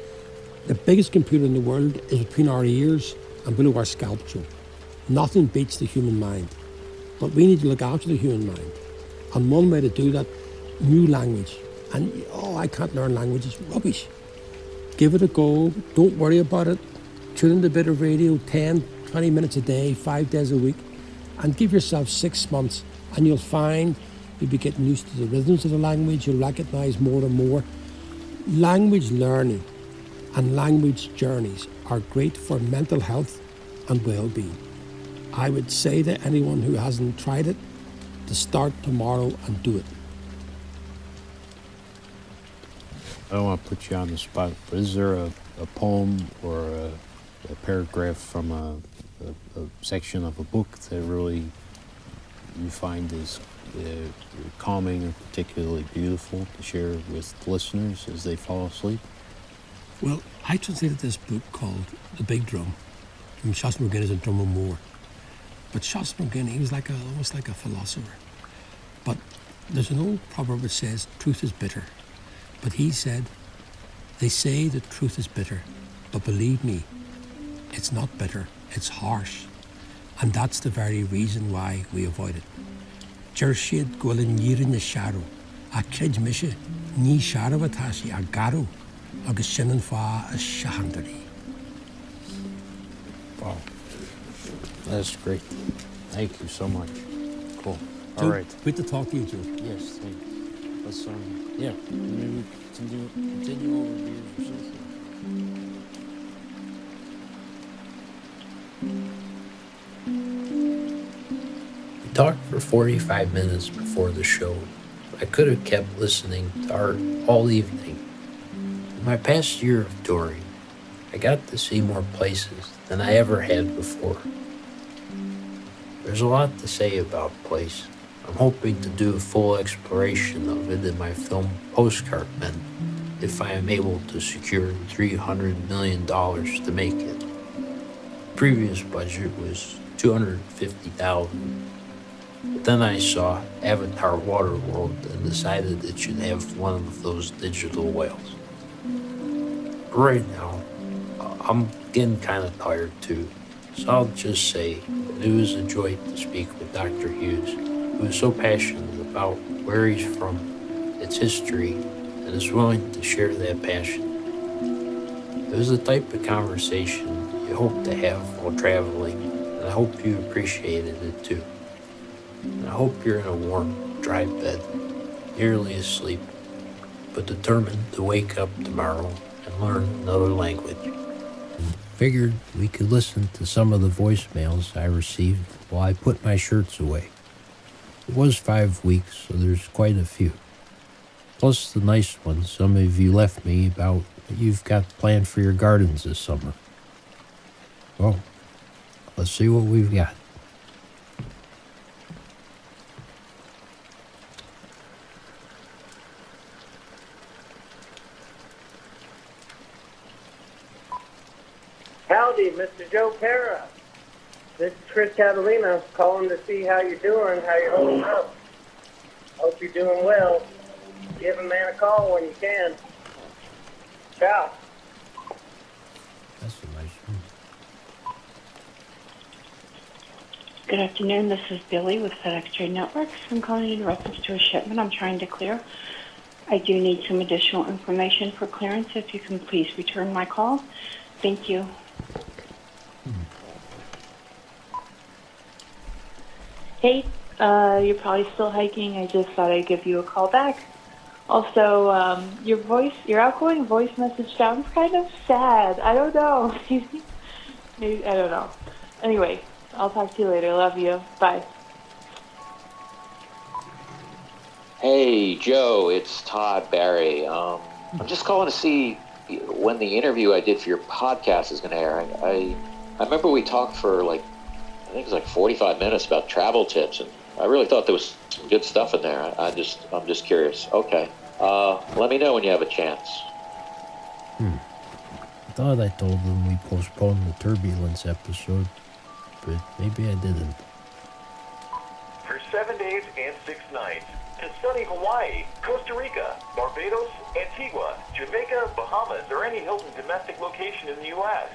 the biggest computer in the world is between our ears and below our scalp, Joe. Nothing beats the human mind. But we need to look after the human mind. And one way to do that, new language. And, I can't learn languages. Rubbish. Give it a go. Don't worry about it. Tune in a bit of radio, 10, 20 minutes a day, 5 days a week, and give yourself 6 months, and you'll find you'll be getting used to the rhythms of the language. You'll recognize more and more. Language learning and language journeys are great for mental health and well-being. I would say to anyone who hasn't tried it to start tomorrow and do it. I don't want to put you on the spot, but is there a poem or a paragraph from a section of a book that really you find is calming or particularly beautiful to share with listeners as they fall asleep? Well, I translated this book called The Big Drum from Shaston McGuinness and Drum and Moore. But Shaston McGuinness, he was almost like a philosopher. But there's an old proverb that says, truth is bitter. But he said, they say that truth is bitter, but believe me, it's not bitter, it's harsh. And that's the very reason why we avoid it. Jershid gwilin yirin na shadow, a kid misha, ni shadow atashi a garo, agus shinan fa a shahandari. Wow. That's great. Thank you so much. Cool. All right. Good to talk to you, Joe. Yes, thanks. Let's, maybe we continue over beers or something. We talked for 45 minutes before the show. I could have kept listening to art all evening. In my past year of touring, I got to see more places than I ever had before. There's a lot to say about place. I'm hoping to do a full exploration of it in my film Postcard Men, if I am able to secure $300 million to make it. Previous budget was $250,000. But then I saw Avatar Waterworld and decided it should have one of those digital whales. But right now, I'm getting kind of tired too, so I'll just say that it was a joy to speak with Dr. Hughes, who is so passionate about where he's from, its history, and is willing to share that passion. It was the type of conversation you hope to have while traveling, and I hope you appreciated it too. And I hope you're in a warm, dry bed, nearly asleep, but determined to wake up tomorrow and learn another language. And figured we could listen to some of the voicemails I received while I put my shirts away. It was 5 weeks, so there's quite a few. Plus the nice ones some of you left me about what you've got planned for your gardens this summer. Well, let's see what we've got. Howdy, Mr. Joe Pera. This is Chris Catalina calling to see how you're doing, how you're holding up. Hope you're doing well. Give a man a call when you can. Ciao. That's a nice one. Good afternoon. This is Billy with FedEx Trade Networks. I'm calling in reference to a shipment I'm trying to clear. I do need some additional information for clearance. If you can please return my call. Thank you. Hey, you're probably still hiking. I just thought I'd give you a call back. Also, your outgoing voice message sounds kind of sad. I don't know. Maybe, I don't know. Anyway, I'll talk to you later. Love you. Bye. Hey, Joe, it's Todd Barry. I'm just calling to see when the interview I did for your podcast is going to air. I remember we talked for I think it was 45 minutes about travel tips, and I really thought there was some good stuff in there. I'm just curious. Okay. Let me know when you have a chance. I thought I told them we postponed the turbulence episode, but maybe I didn't. For 7 days and 6 nights to sunny Hawaii, Costa Rica, Barbados, Antigua, Jamaica, Bahamas, or any Hilton domestic location in the U.S.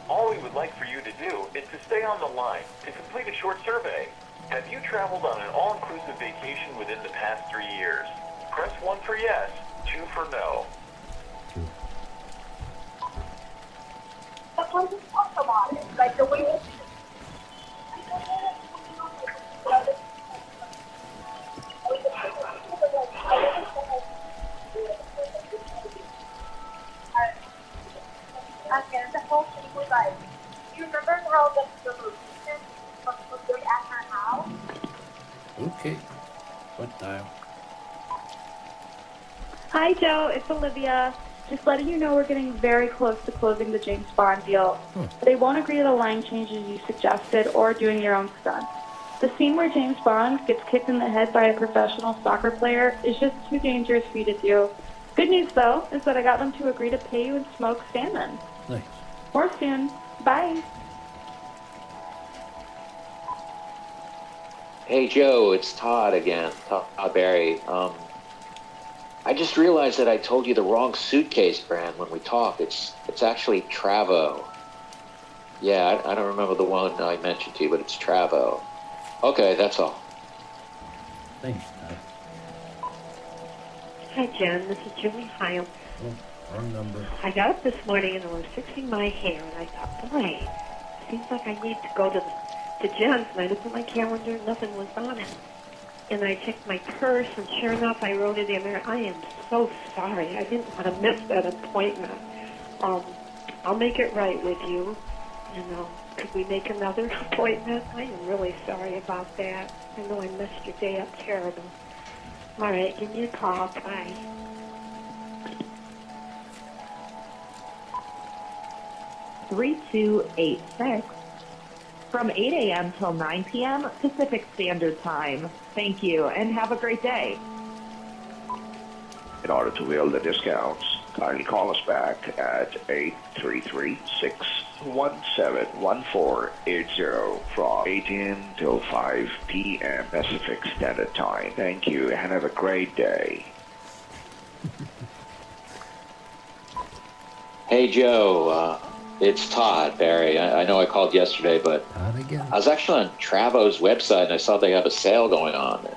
All we would like for you to do is to stay on the line to complete a short survey. Have you traveled on an all-inclusive vacation within the past 3 years? Press 1 for yes, 2 for no. Like the way again, the whole thing was like, you remember how the location was good at her house? Okay. What dial? Hi, Joe. It's Olivia. Just letting you know we're getting very close to closing the James Bond deal. They won't agree to the line changes you suggested or doing your own stunt. The scene where James Bond gets kicked in the head by a professional soccer player is just too dangerous for you to do. Good news, though, is that I got them to agree to pay you in smoked salmon. Nice. More soon. Bye. Hey, Joe, it's Todd again. Todd Barry. I just realized that I told you the wrong suitcase brand when we talked. It's actually Travo. Yeah, I don't remember the one I mentioned to you, but it's Travo. Okay, that's all. Thanks, Hi, Jen. This is Julie Hyam. Oh, wrong number. I got up this morning and I was fixing my hair, and I thought, boy, seems like I need to go to Jen's. And I looked at my calendar, nothing was on it. And I checked my purse, and sure enough, I wrote it in there. I am so sorry. I didn't want to miss that appointment. I'll make it right with you. Could we make another appointment? I am really sorry about that. I know I messed your day up terrible. All right, give me a call. Bye. 3286 from 8 a.m. till 9 p.m. Pacific Standard Time. Thank you, and have a great day. In order to avail the discounts, kindly call us back at 833-617-1480 from 8 a.m. till 5 p.m. Pacific Standard Time. Thank you, and have a great day. Hey, Joe. It's Todd, Barry. I know I called yesterday, but I was actually on Travo's website, and I saw they have a sale going on.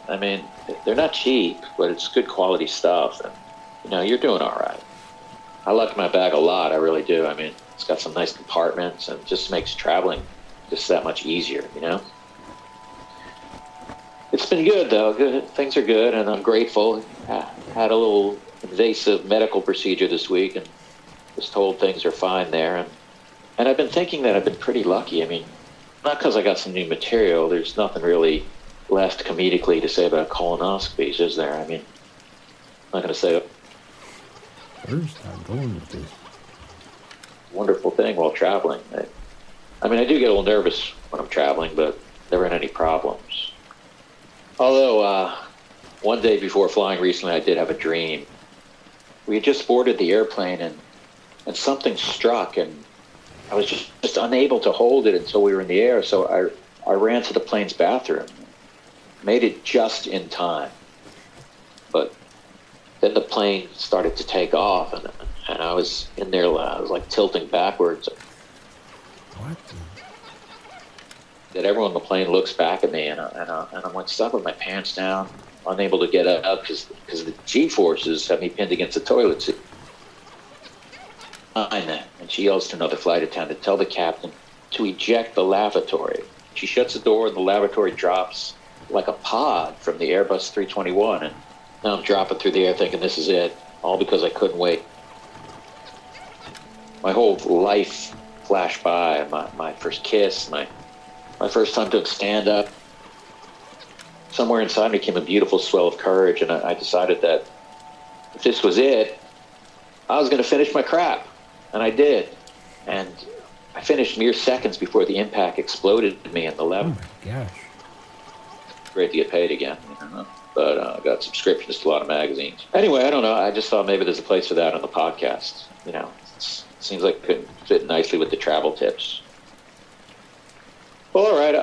I mean, they're not cheap, but it's good quality stuff. And, you're doing all right. I like my bag a lot. I really do. I mean, it's got some nice compartments and just makes traveling just that much easier, It's been good, though. Good. Things are good, and I'm grateful. I had a little invasive medical procedure this week, and was told things are fine there. And I've been thinking that I've been pretty lucky. I mean, not because I got some new material. There's nothing really left comedically to say about colonoscopies, is there? I mean, I'm not going to say Where's that going with this? Wonderful thing while traveling. I mean, I do get a little nervous when I'm traveling, but there aren't any problems. Although, one day before flying recently, I did have a dream. We had just boarded the airplane, and something struck, and I was just unable to hold it until we were in the air, so I ran to the plane's bathroom. Made it just in time. But then the plane started to take off, and I was in there, I was like tilting backwards. What? That everyone on the plane looks back at me, and I'm like stuck with my pants down, unable to get up because the G-forces have me pinned against the toilet seat. And she yells to another flight attendant, tell the captain to eject the lavatory. She shuts the door, and the lavatory drops like a pod from the Airbus 321. And now I'm dropping through the air thinking this is it, all because I couldn't wait. My whole life flashed by, my first kiss, my first time doing stand-up. Somewhere inside me came a beautiful swell of courage, and I decided that if this was it, I was going to finish my crap. And I did. And I finished mere seconds before the impact exploded me in the lab. Oh my gosh. Great to get paid again, But I got subscriptions to a lot of magazines. Anyway, I don't know. I just thought maybe there's a place for that on the podcast. It seems like it could fit nicely with the travel tips. Well, all right.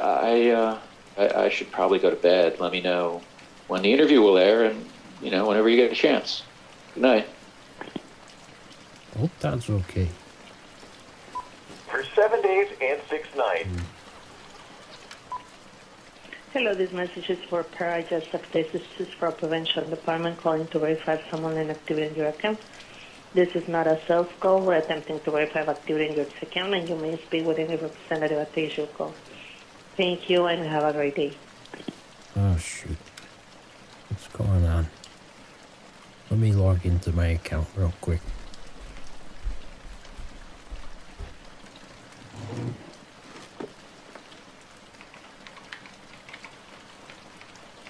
I should probably go to bed. Let me know when the interview will air, and, whenever you get a chance. Good night. I hope that's okay. For 7 days and 6 nights. Hello, this message is for Pera. I just have this. This is for prevention department calling to verify if someone inactivity in your account. This is not a sales call. We're attempting to verify activity in your account, and you may speak with any representative at the issue call. Thank you, and have a great day. Oh, shoot. What's going on? Let me log into my account real quick.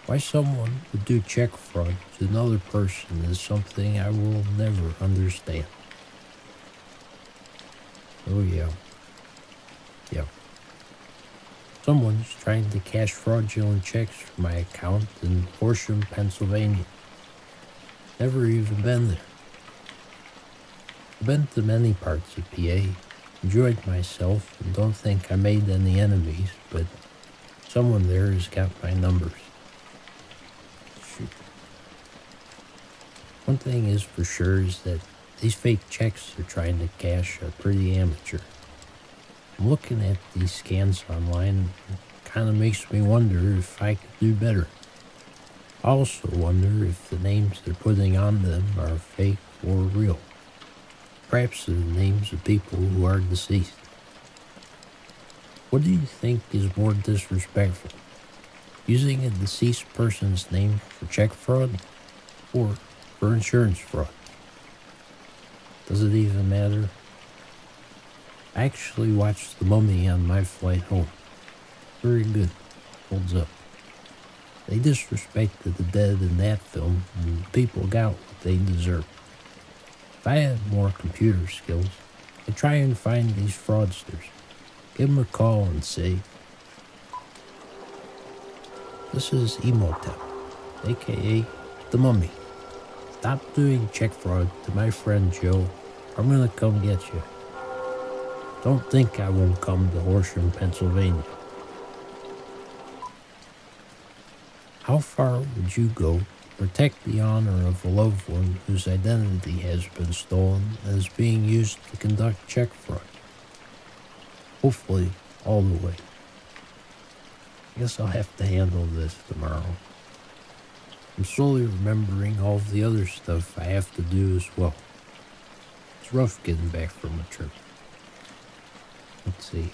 Why someone would do check fraud to another person is something I will never understand. Oh yeah. Yep. Someone's trying to cash fraudulent checks from my account in Horsham, Pennsylvania. Never even been there. I've been to many parts of PA, enjoyed myself, and don't think I made any enemies, but someone there has got my numbers. Shoot. One thing is for sure is that these fake checks they're trying to cash are pretty amateur. I'm looking at these scans online, and it kind of makes me wonder if I could do better. I also wonder if the names they're putting on them are fake or real. Perhaps the names of people who are deceased. What do you think is more disrespectful? Using a deceased person's name for check fraud or for insurance fraud? Does it even matter? I actually watched The Mummy on my flight home. Very good. Holds up. They disrespected the dead in that film, and people got what they deserved. If I had more computer skills, I try and find these fraudsters. Give them a call and say, "This is Emotep, aka the Mummy. Stop doing check fraud to my friend Joe. I'm gonna come get you. Don't think I won't come to Horsham, Pennsylvania." How far would you go to protect the honor of a loved one whose identity has been stolen and is being used to conduct check fraud? Hopefully, all the way. I guess I'll have to handle this tomorrow. I'm slowly remembering all of the other stuff I have to do as well. It's rough getting back from a trip. Let's see,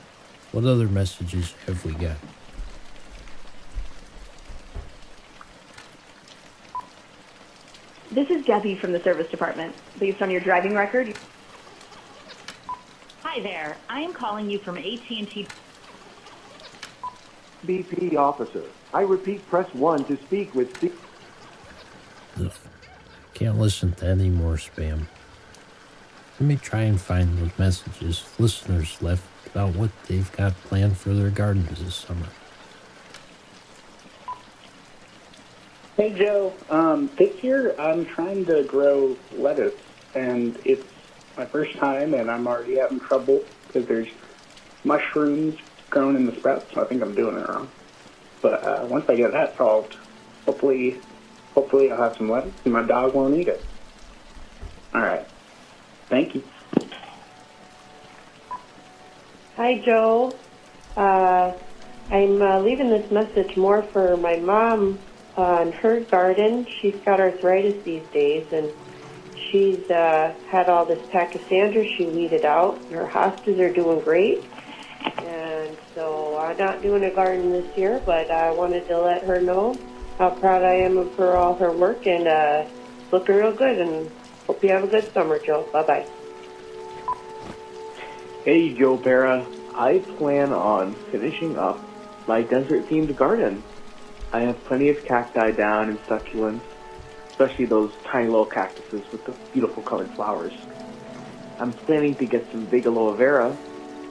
what other messages have we got? This is Debbie from the service department. Based on your driving record. Hi there. I am calling you from AT&T. BP officer. I repeat, press 1 to speak with Ugh. Can't listen to any more spam. Let me try and find those messages listeners left about what they've got planned for their gardens this summer. Hey Joe, this year I'm trying to grow lettuce, and it's my first time, and I'm already having trouble because there's mushrooms growing in the sprouts, so I think I'm doing it wrong. But once I get that solved, hopefully I'll have some lettuce and my dog won't eat it. All right, thank you. Hi, Joe. I'm leaving this message more for my mom on her garden. She's got arthritis these days, and she's had all this pachysandra she weeded out. Her hostas are doing great, and so I'm not doing a garden this year, but I wanted to let her know how proud I am of her, all her work, and it's looking real good, and hope you have a good summer, Joe. Bye-bye. Hey, Joe Pera. I plan on finishing up my desert-themed garden. I have plenty of cacti down and succulents, especially those tiny little cactuses with the beautiful colored flowers. I'm planning to get some big aloe vera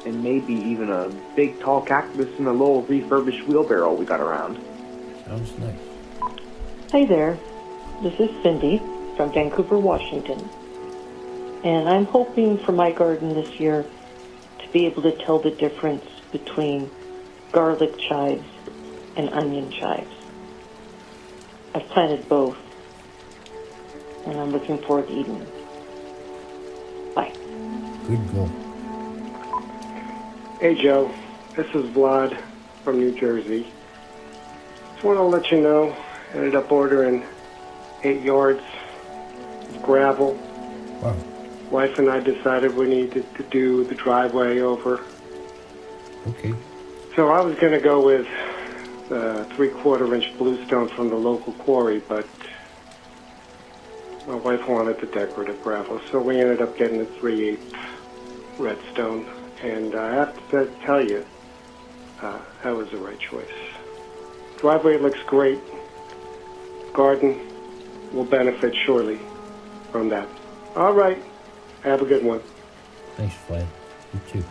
and maybe even a big tall cactus in a little refurbished wheelbarrow we got around. Sounds nice. Hey there. This is Cindy from Vancouver, Washington. And I'm hoping for my garden this year to be able to tell the difference between garlic chives and onion chives. I've planted both, and I'm looking forward to eating them. Bye. Good goal. Hey Joe, this is Vlad from New Jersey. Just want to let you know, ended up ordering 8 yards of gravel. Wow. Wife and I decided we needed to do the driveway over. Okay. So I was going to go with 3/4-inch bluestone from the local quarry, but my wife wanted the decorative gravel, so we ended up getting the 3/8 redstone. And I have to tell you, that was the right choice. Driveway looks great. Garden will benefit surely from that. All right. Have a good one. Thanks, Vlad. You too.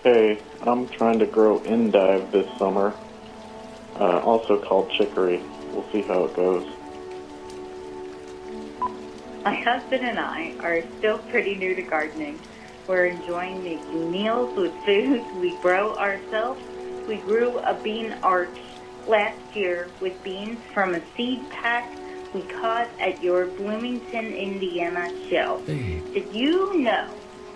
Hey, I'm trying to grow endive this summer, also called chicory. We'll see how it goes. My husband and I are still pretty new to gardening. We're enjoying making meals with foods we grow ourselves. We grew a bean arch last year with beans from a seed pack we caught at your Bloomington, Indiana show. Did you know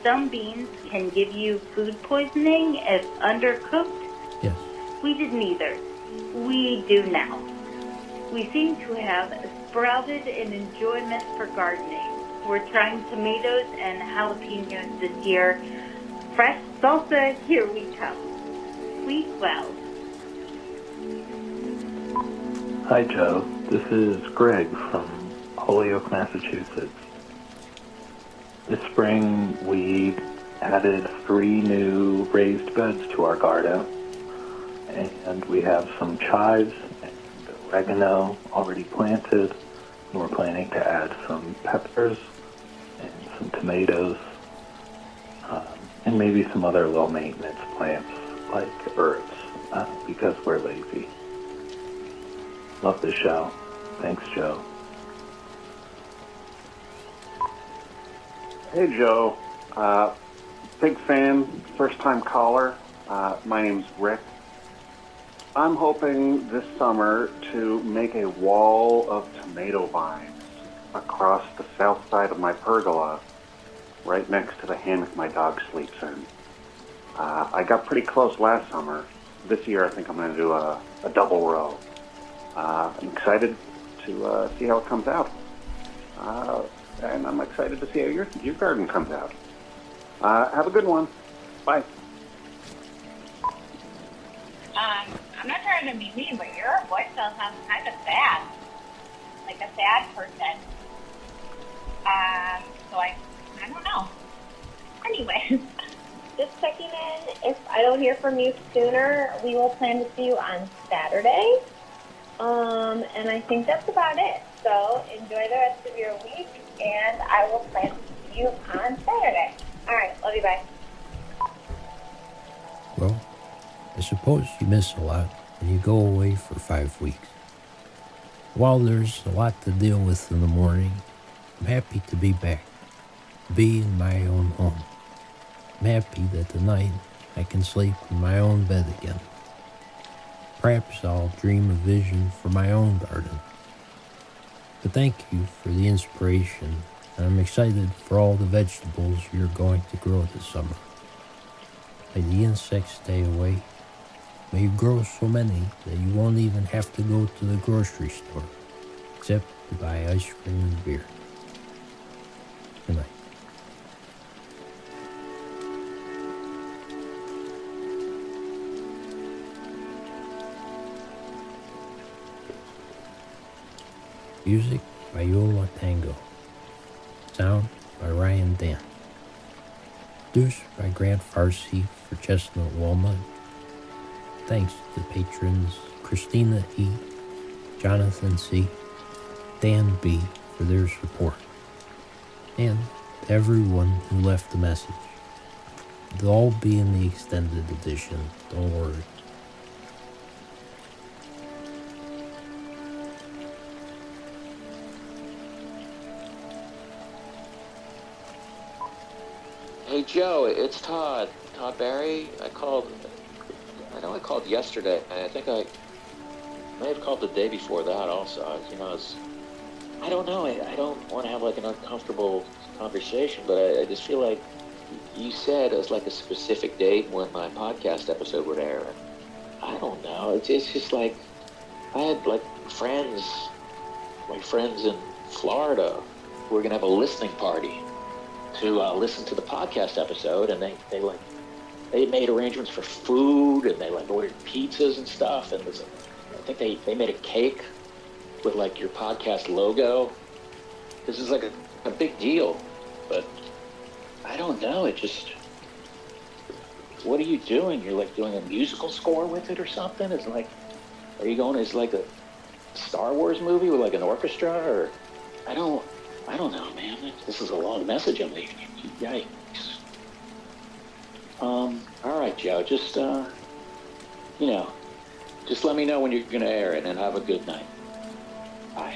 some beans can give you food poisoning if undercooked? Yes. We didn't either. We do now. We seem to have sprouted an enjoyment for gardening. We're trying tomatoes and jalapenos this year. Fresh salsa, here we come. Sweet well. Hi, Joe. This is Greg from Holyoke, Massachusetts. This spring, we added 3 new raised beds to our garden, and we have some chives and oregano already planted, and we're planning to add some peppers and some tomatoes and maybe some other low maintenance plants like herbs, because we're lazy. Love the show. Thanks, Joe. Hey, Joe. Big fan, first time caller. My name's Rick. I'm hoping this summer to make a wall of tomato vines across the south side of my pergola, right next to the hammock my dog sleeps in. I got pretty close last summer. This year I think I'm going to do a double row. I'm excited to see how it comes out. And I'm excited to see how your garden comes out. Have a good one. Bye. I'm not trying to be mean, but your voicemail sounds kind of sad. Like a sad person. So I don't know. Anyway, just checking in. If I don't hear from you sooner, we will plan to see you on Saturday. And I think that's about it. So enjoy the rest of your week, and I will plan to see you on Saturday. All right, love you, bye. Well, I suppose you miss a lot when you go away for 5 weeks. While there's a lot to deal with in the morning, I'm happy to be back, to be in my own home. I'm happy that tonight I can sleep in my own bed again. Perhaps I'll dream a vision for my own garden. But thank you for the inspiration, and I'm excited for all the vegetables you're going to grow this summer. May the insects stay away. May you grow so many that you won't even have to go to the grocery store, except to buy ice cream and beer. Good night. Music by Yola Tango. Sound by Ryan Dan. Produced by Grant Farsi for Chestnut Walnut. Thanks to patrons Christina E., Jonathan C., Dan B. for their support. And to everyone who left a message. They'll all be in the extended edition, don't worry. Hey Joe, it's Todd. Todd Barry. I know I called yesterday, and I think I may have called the day before that also. I don't know. I don't want to have like an uncomfortable conversation, but I just feel like you said it was like a specific date when my podcast episode would air. And I don't know. It's just like I had like my friends in Florida who were gonna have a listening party to listen to the podcast episode, and they made arrangements for food, and they like ordered pizzas and stuff, and I think they made a cake with like your podcast logo. This is like a big deal, but I don't know. What are you doing? You're like doing a musical score with it or something? It's like, are you going as like a Star Wars movie with like an orchestra, or I don't know, man. This is a long message I'm leaving you. Yikes. All right, Joe. Just just let me know when you're gonna air it, and have a good night. Bye.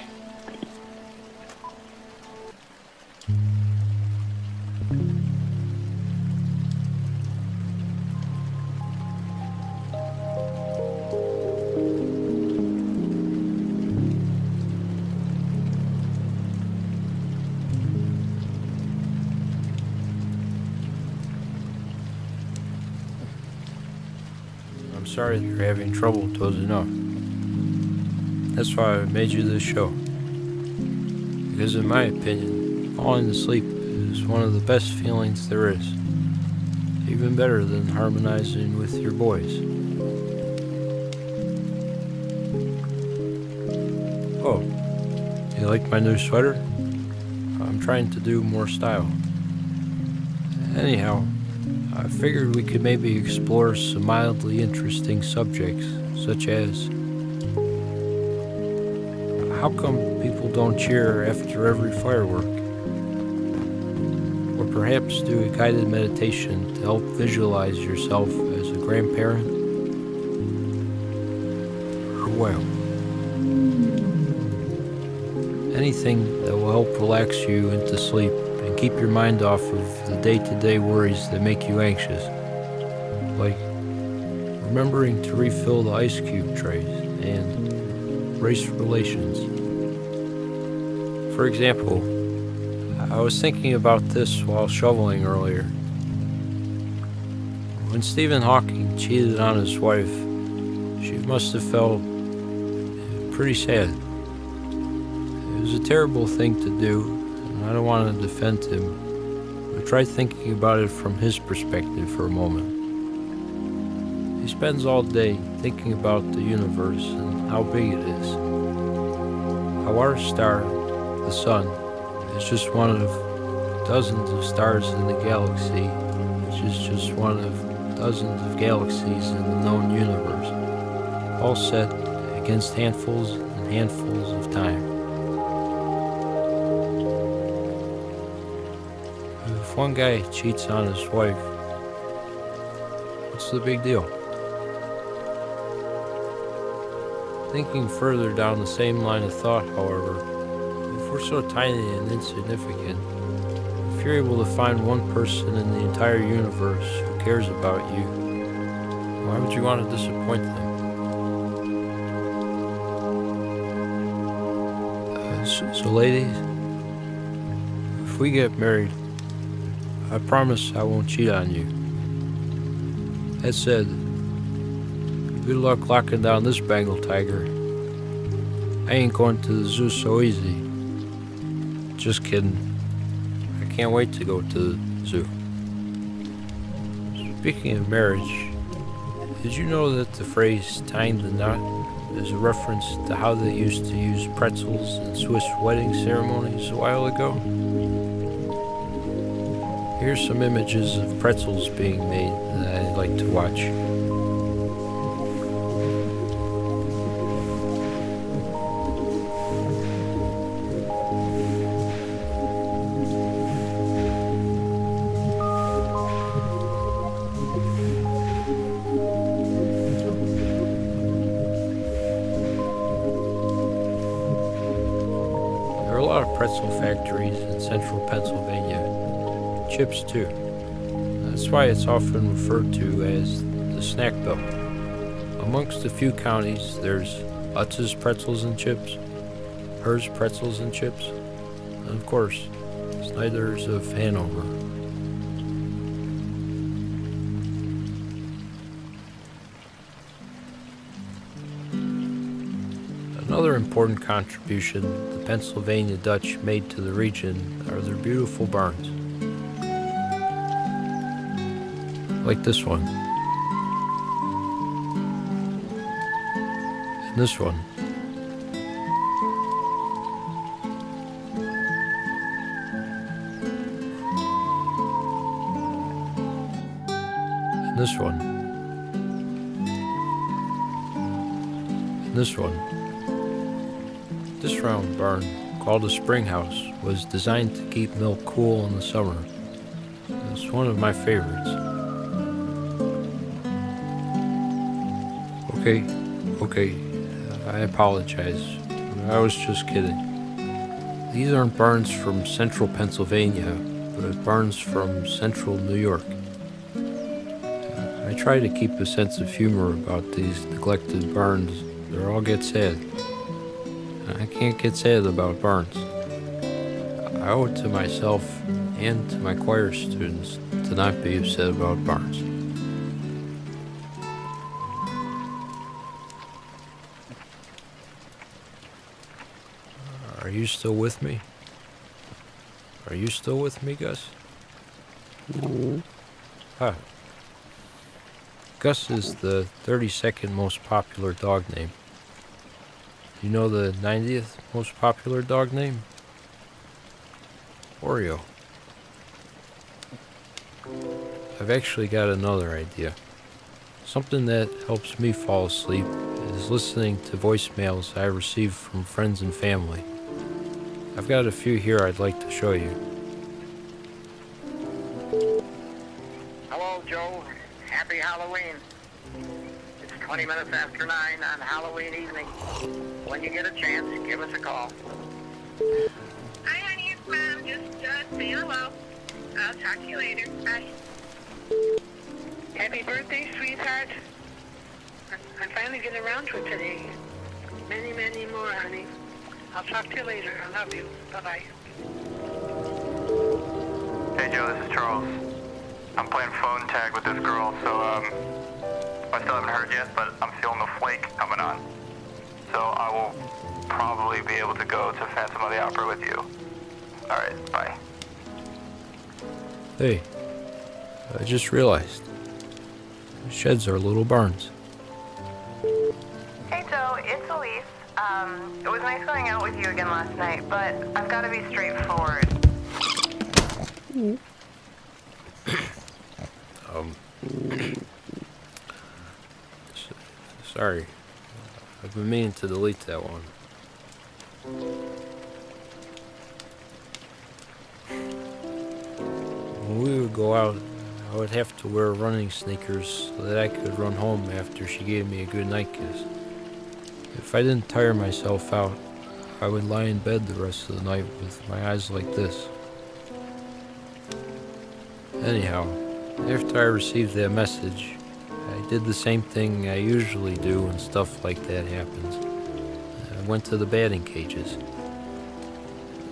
I'm sorry that you're having trouble dozing off. That's why I made you this show. Because in my opinion, falling asleep is one of the best feelings there is. Even better than harmonizing with your boys. Oh, you like my new sweater? I'm trying to do more style. Anyhow, I figured we could maybe explore some mildly interesting subjects, such as how come people don't cheer after every firework? Or perhaps do a guided meditation to help visualize yourself as a grandparent? Or well, anything that will help relax you into sleep and keep your mind off of the day-to-day worries that make you anxious, like remembering to refill the ice cube trays and race relations. For example, I was thinking about this while shoveling earlier. When Stephen Hawking cheated on his wife, she must have felt pretty sad. It was a terrible thing to do, and I don't want to defend him, but try thinking about it from his perspective for a moment. He spends all day thinking about the universe and how big it is. How our star, the sun, is just one of dozens of stars in the galaxy, which is just one of dozens of galaxies in the known universe, all set against handfuls and handfuls of time. If one guy cheats on his wife, what's the big deal? Thinking further down the same line of thought, however, if we're so tiny and insignificant, if you're able to find one person in the entire universe who cares about you, why would you want to disappoint them? So ladies, if we get married, I promise I won't cheat on you. That said, good luck locking down this Bengal tiger. I ain't going to the zoo so easy. Just kidding. I can't wait to go to the zoo. Speaking of marriage, did you know that the phrase tying the knot is a reference to how they used to use pretzels in Swiss wedding ceremonies a while ago? Here's some images of pretzels being made that I'd like to watch. There are a lot of pretzel factories in central Pennsylvania. Chips too. That's why it's often referred to as the snack belt. Amongst a few counties, there's Utz's Pretzels and Chips, Hers Pretzels and Chips, and of course, Snyder's of Hanover. Another important contribution the Pennsylvania Dutch made to the region are their beautiful barns. Like this one. And this one. And this one. And this one. This round barn, called a spring house, was designed to keep milk cool in the summer. It's one of my favorites. Okay, I apologize. I was just kidding. These aren't barns from central Pennsylvania, but barns from central New York. I try to keep a sense of humor about these neglected barns. They all get sad. I can't get sad about barns. I owe it to myself and to my choir students to not be upset about barns. Are you still with me? Are you still with me, Gus? Huh. Gus is the 32nd most popular dog name. You know the 90th most popular dog name? Oreo. I've actually got another idea. Something that helps me fall asleep is listening to voicemails I receive from friends and family. I've got a few here I'd like to show you. Well, Joe, happy Halloween. It's 20 minutes after 9 on Halloween evening. When you get a chance, give us a call. Hi, honey, it's Mom. Just saying hello. I'll talk to you later. Bye. Happy birthday, sweetheart. I'm finally getting around to it today. Many, many more, honey. I'll talk to you later. I love you. Bye-bye. Hey, Joe, this is Charles. I'm playing phone tag with this girl, so, I still haven't heard yet, but I'm feeling the flake coming on. So I will probably be able to go to Phantom of the Opera with you. Alright, bye. Hey, I just realized. Sheds are little barns. Hey Joe, it's Elise. It was nice going out with you again last night, but I've got to be straightforward. Sorry. I've been meaning to delete that one. When we would go out, I would have to wear running sneakers so that I could run home after she gave me a good night kiss. If I didn't tire myself out, I would lie in bed the rest of the night with my eyes like this. Anyhow, after I received that message, I did the same thing I usually do when stuff like that happens. I went to the batting cages.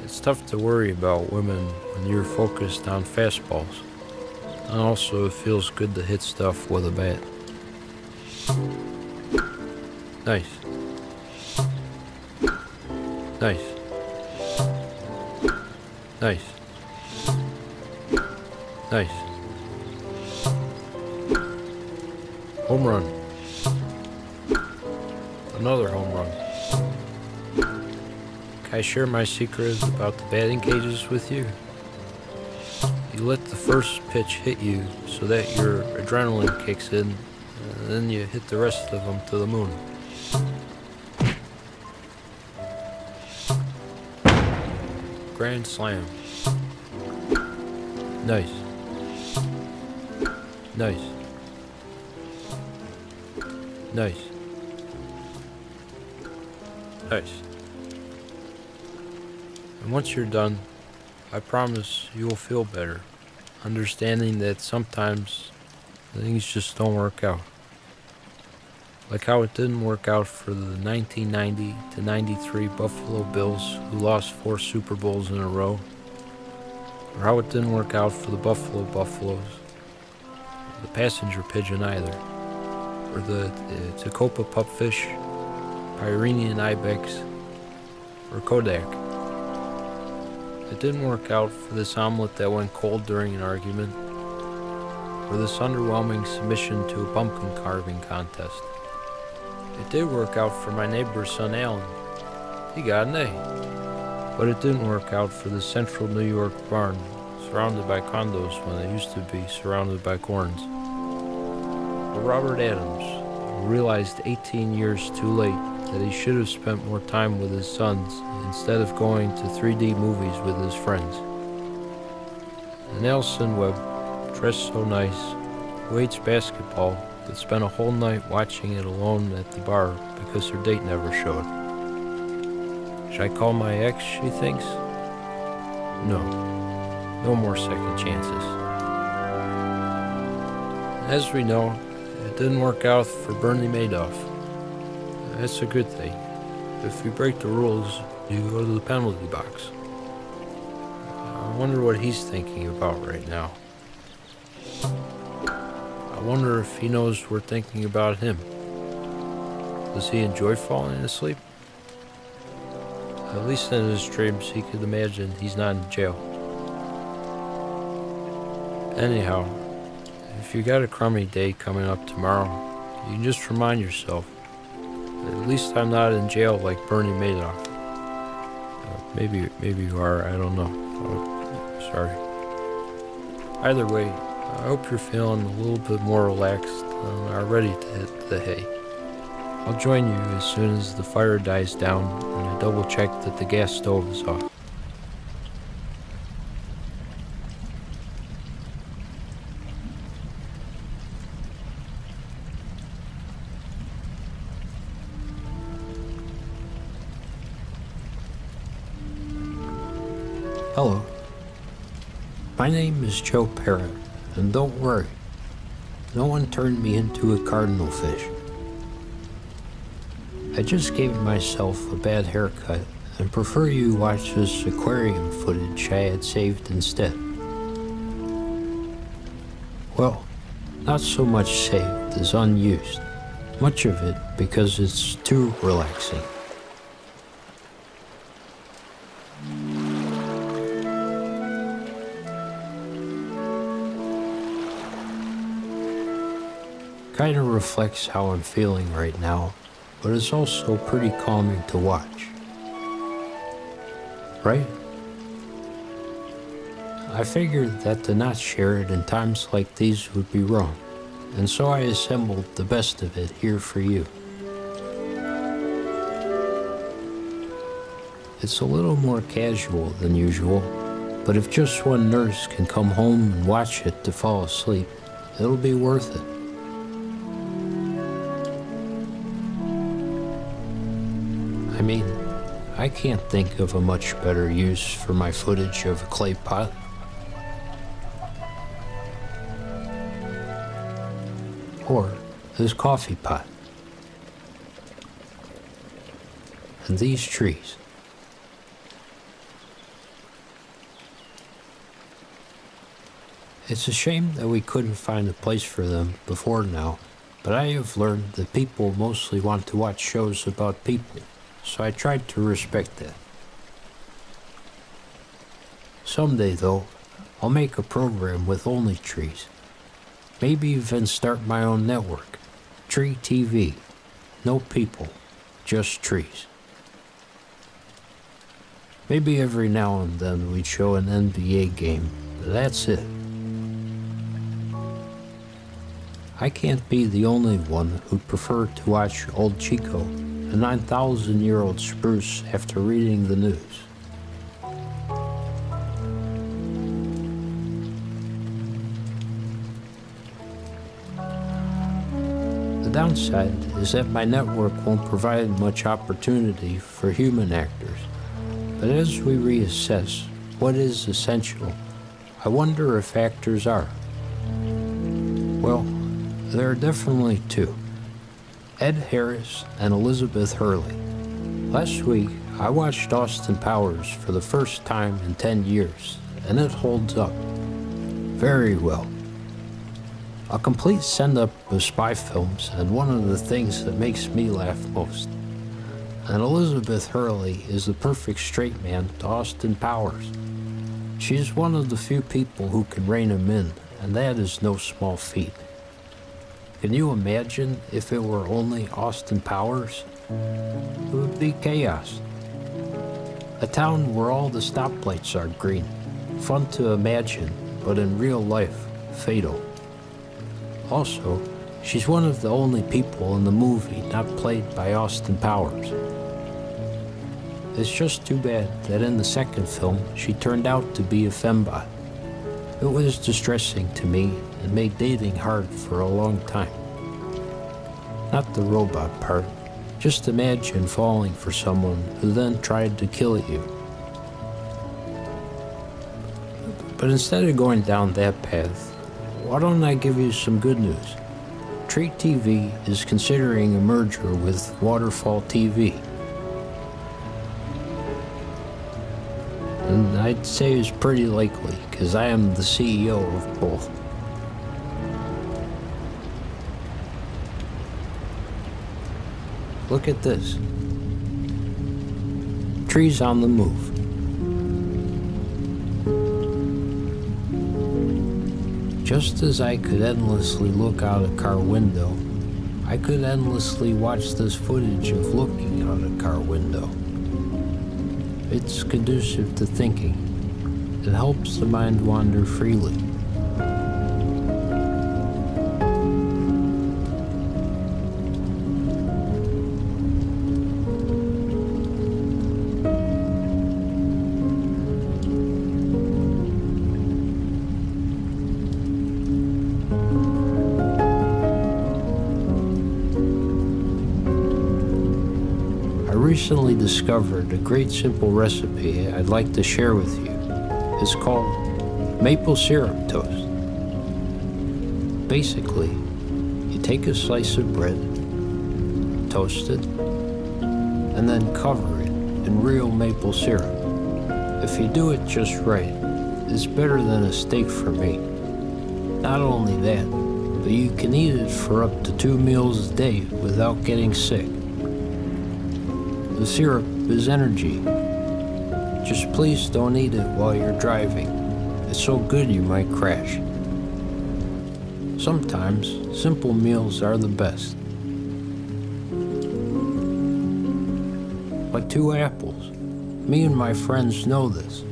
It's tough to worry about women when you're focused on fastballs. And also, it feels good to hit stuff with a bat. Nice. Nice. Nice. Nice. Home run. Another home run. Can I share my secret about the batting cages with you? You let the first pitch hit you so that your adrenaline kicks in, and then you hit the rest of them to the moon. Grand slam. Nice. Nice. Nice. Nice. And once you're done, I promise you will feel better, understanding that sometimes things just don't work out. Like how it didn't work out for the 1990 to 93 Buffalo Bills who lost 4 Super Bowls in a row, or how it didn't work out for the Buffalo Buffaloes, the passenger pigeon either, or the Tacoma pupfish, Pyrenean ibex, or Kodak. It didn't work out for this omelet that went cold during an argument, or this underwhelming submission to a pumpkin carving contest. It did work out for my neighbor's son Alan. He got an A. But it didn't work out for the central New York barn, surrounded by condos when it used to be surrounded by corns. Or Robert Adams, who realized 18 years too late that he should have spent more time with his sons instead of going to 3D movies with his friends. And Nelson Webb, dressed so nice, who hates basketball, but spent a whole night watching it alone at the bar because her date never showed. Should I call my ex, she thinks? No. No more second chances. As we know, it didn't work out for Bernie Madoff. That's a good thing. If you break the rules, you go to the penalty box. I wonder what he's thinking about right now. I wonder if he knows we're thinking about him. Does he enjoy falling asleep? At least in his dreams he could imagine he's not in jail. Anyhow, if you got a crummy day coming up tomorrow, you can just remind yourself, at least I'm not in jail like Bernie Madoff. Maybe you are, I don't know. Oh, sorry. Either way, I hope you're feeling a little bit more relaxed and are ready to hit the hay. I'll join you as soon as the fire dies down and I double check that the gas stove is off. Hello. My name is Joe Pera, and don't worry, no one turned me into a cardinal fish. I just gave myself a bad haircut and prefer you watch this aquarium footage I had saved instead. Well, not so much saved as unused, much of it because it's too relaxing. Kinda reflects how I'm feeling right now, but it's also pretty calming to watch. Right? I figured that to not share it in times like these would be wrong, and so I assembled the best of it here for you. It's a little more casual than usual, but if just one nurse can come home and watch it to fall asleep, it'll be worth it. I mean, I can't think of a much better use for my footage of a clay pot. Or this coffee pot. And these trees. It's a shame that we couldn't find a place for them before now, but I have learned that people mostly want to watch shows about people, so I tried to respect that. Someday, though, I'll make a program with only trees. Maybe even start my own network. Tree TV. No people, just trees. Maybe every now and then we'd show an NBA game, but that's it. I can't be the only one who'd prefer to watch Old Chico, a 9,000-year-old spruce, after reading the news. The downside is that my network won't provide much opportunity for human actors, but as we reassess what is essential, I wonder if actors are. Well, there are definitely two. Ed Harris and Elizabeth Hurley. Last week, I watched Austin Powers for the first time in 10 years, and it holds up very well. A complete send-up of spy films, and one of the things that makes me laugh most. And Elizabeth Hurley is the perfect straight man to Austin Powers. She's one of the few people who can rein him in, and that is no small feat. Can you imagine if it were only Austin Powers? It would be chaos. A town where all the stoplights are green. Fun to imagine, but in real life, fatal. Also, she's one of the only people in the movie not played by Austin Powers. It's just too bad that in the second film, she turned out to be a fembot. It was distressing to me and made dating hard for a long time. Not the robot part. Just imagine falling for someone who then tried to kill you. But instead of going down that path, why don't I give you some good news? Tree TV is considering a merger with Waterfall TV. And I'd say it's pretty likely, because I am the CEO of both. Look at this. Trees on the move. Just as I could endlessly look out a car window, I could endlessly watch this footage of looking out a car window. It's conducive to thinking. It helps the mind wander freely. I recently discovered a great simple recipe I'd like to share with you. is called maple syrup toast. Basically, you take a slice of bread, toast it, and then cover it in real maple syrup. If you do it just right, it's better than a steak for me. Not only that, but you can eat it for up to 2 meals a day without getting sick. The syrup is energy. Just please don't eat it while you're driving. It's so good you might crash. Sometimes, simple meals are the best. Like 2 apples. Me and my friends know this.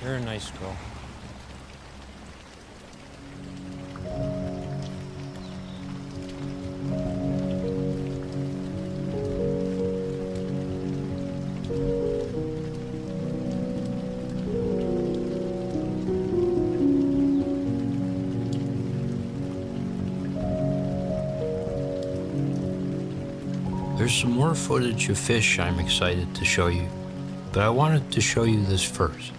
You're a nice girl. There's some more footage of fish I'm excited to show you, but I wanted to show you this first.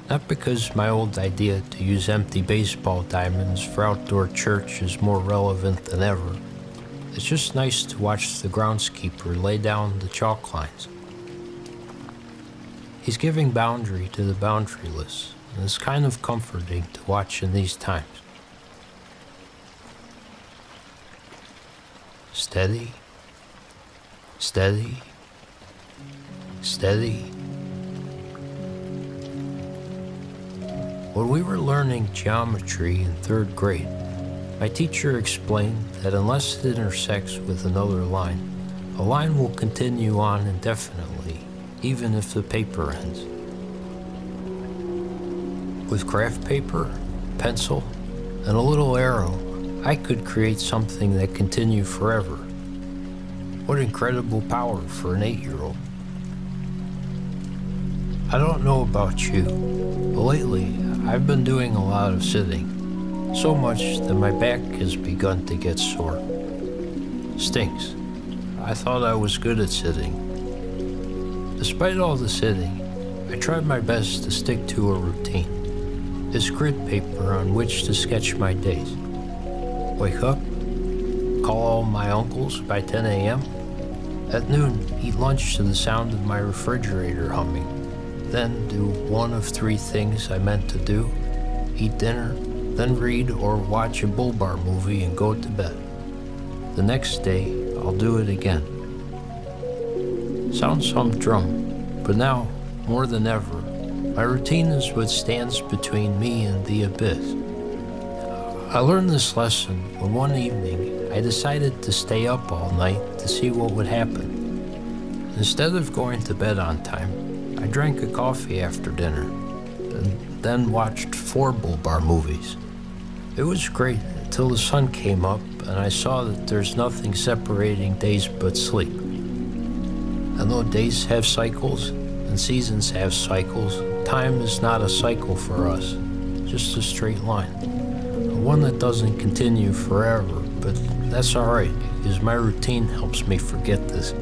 Not because my old idea to use empty baseball diamonds for outdoor church is more relevant than ever. It's just nice to watch the groundskeeper lay down the chalk lines. He's giving boundary to the boundaryless, and it's kind of comforting to watch in these times. Steady. Steady, steady. When we were learning geometry in 3rd grade, my teacher explained that unless it intersects with another line, a line will continue on indefinitely, even if the paper ends. With craft paper, pencil, and a little arrow, I could create something that continued forever. What incredible power for an 8-year-old. I don't know about you, but lately I've been doing a lot of sitting, so much that my back has begun to get sore. Stinks. I thought I was good at sitting. Despite all the sitting, I tried my best to stick to a routine. This grid paper on which to sketch my days. Wake up, call all my uncles by 10 a.m. At noon, eat lunch to the sound of my refrigerator humming. Then do one of 3 things I meant to do. Eat dinner, then read or watch a Bull Bar movie and go to bed. The next day, I'll do it again. Sounds humdrum, but now, more than ever, my routine is what stands between me and the abyss. I learned this lesson when one evening I decided to stay up all night to see what would happen. Instead of going to bed on time, I drank a coffee after dinner, and then watched 4 Bull Bar movies. It was great until the sun came up and I saw that there's nothing separating days but sleep. And though days have cycles and seasons have cycles, time is not a cycle for us, just a straight line. One that doesn't continue forever, but that's alright, because my routine helps me forget this.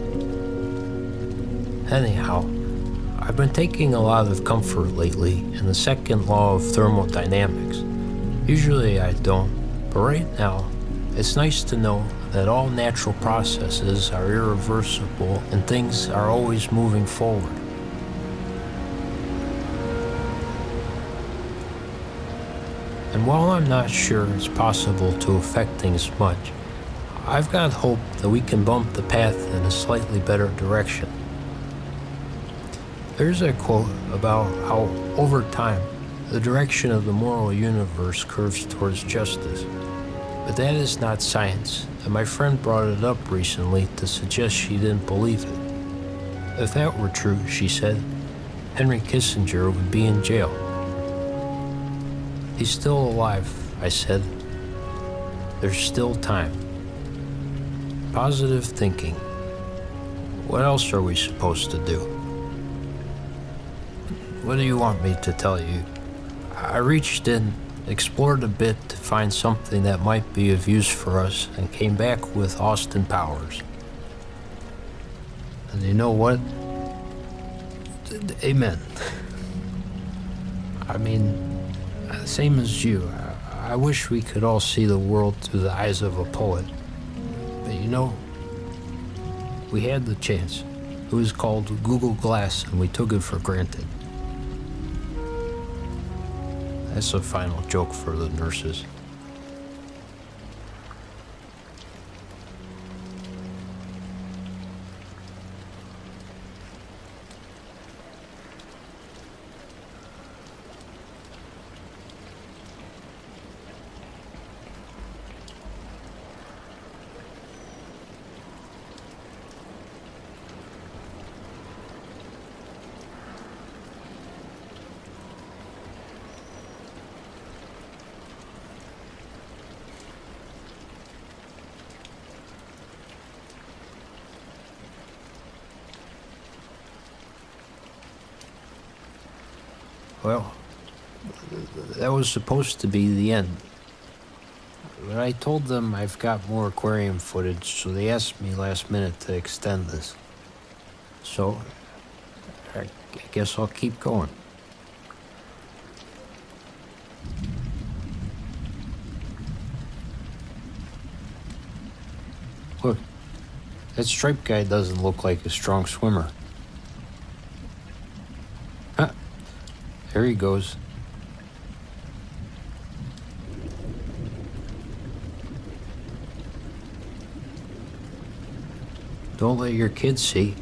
Anyhow, I've been taking a lot of comfort lately in the 2nd law of thermodynamics. Usually I don't, but right now, it's nice to know that all natural processes are irreversible and things are always moving forward. And while I'm not sure it's possible to affect things much, I've got hope that we can bump the path in a slightly better direction. There's a quote about how, over time, the direction of the moral universe curves towards justice. But that is not science, and my friend brought it up recently to suggest she didn't believe it. If that were true, she said, Henry Kissinger would be in jail. He's still alive, I said. There's still time. Positive thinking. What else are we supposed to do? What do you want me to tell you? I reached in explored a bit to find something that might be of use for us, and came back with Austin Powers. And you know what? Amen. I mean, same as you. I wish we could all see the world through the eyes of a poet. But you know, we had the chance. It was called Google Glass, and we took it for granted. That's a final joke for the nurses. Well, that was supposed to be the end. But I told them I've got more aquarium footage, so they asked me last minute to extend this. So, I guess I'll keep going. Look, that striped guy doesn't look like a strong swimmer. There he goes. Don't let your kids see.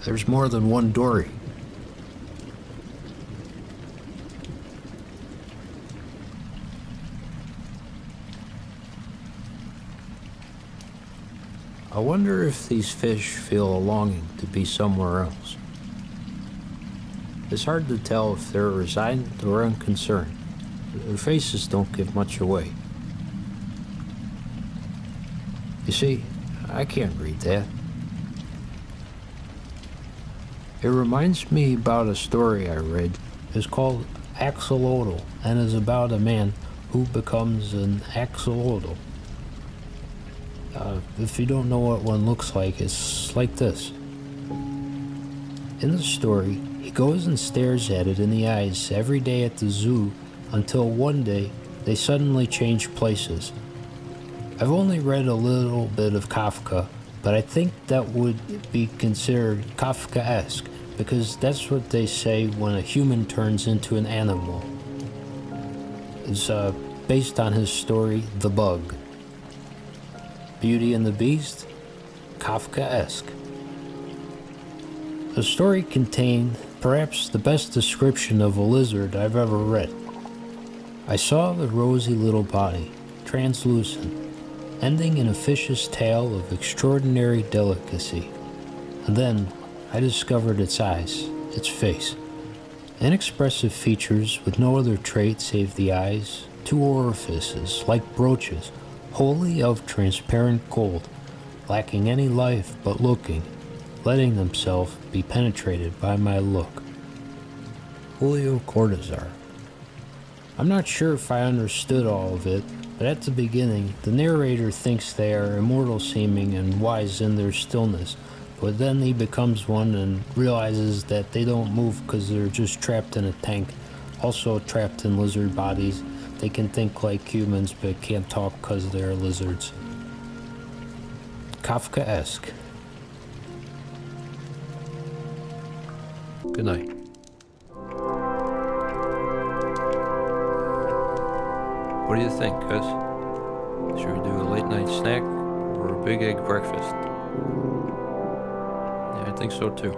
There's more than one Dory. I wonder if these fish feel a longing to be somewhere else. It's hard to tell if they're resigned or unconcerned. Their faces don't give much away. You see, I can't read that. It reminds me about a story I read. It's called Axolotl, and is about a man who becomes an axolotl. If you don't know what one looks like, it's like this. In the story, he goes and stares at it in the eyes every day at the zoo until one day they suddenly change places. I've only read a little bit of Kafka, but I think that would be considered Kafkaesque because that's what they say when a human turns into an animal. It's based on his story, The Bug. Beauty and the Beast? Kafkaesque. The story contained perhaps the best description of a lizard I've ever read. I saw the rosy little body, translucent, ending in a fish's tail of extraordinary delicacy. And then I discovered its eyes, its face. Inexpressive features with no other trait save the eyes, two orifices like brooches, wholly of transparent gold, lacking any life but looking, letting themselves be penetrated by my look. Julio Cortázar. I'm not sure if I understood all of it, but at the beginning, the narrator thinks they are immortal seeming and wise in their stillness, but then he becomes one and realizes that they don't move because they're just trapped in a tank, also trapped in lizard bodies. They can think like humans but can't talk because they're lizards. Kafkaesque. Good night. What do you think, Gus? Should we do a late night snack or a big egg breakfast? Yeah, I think so too.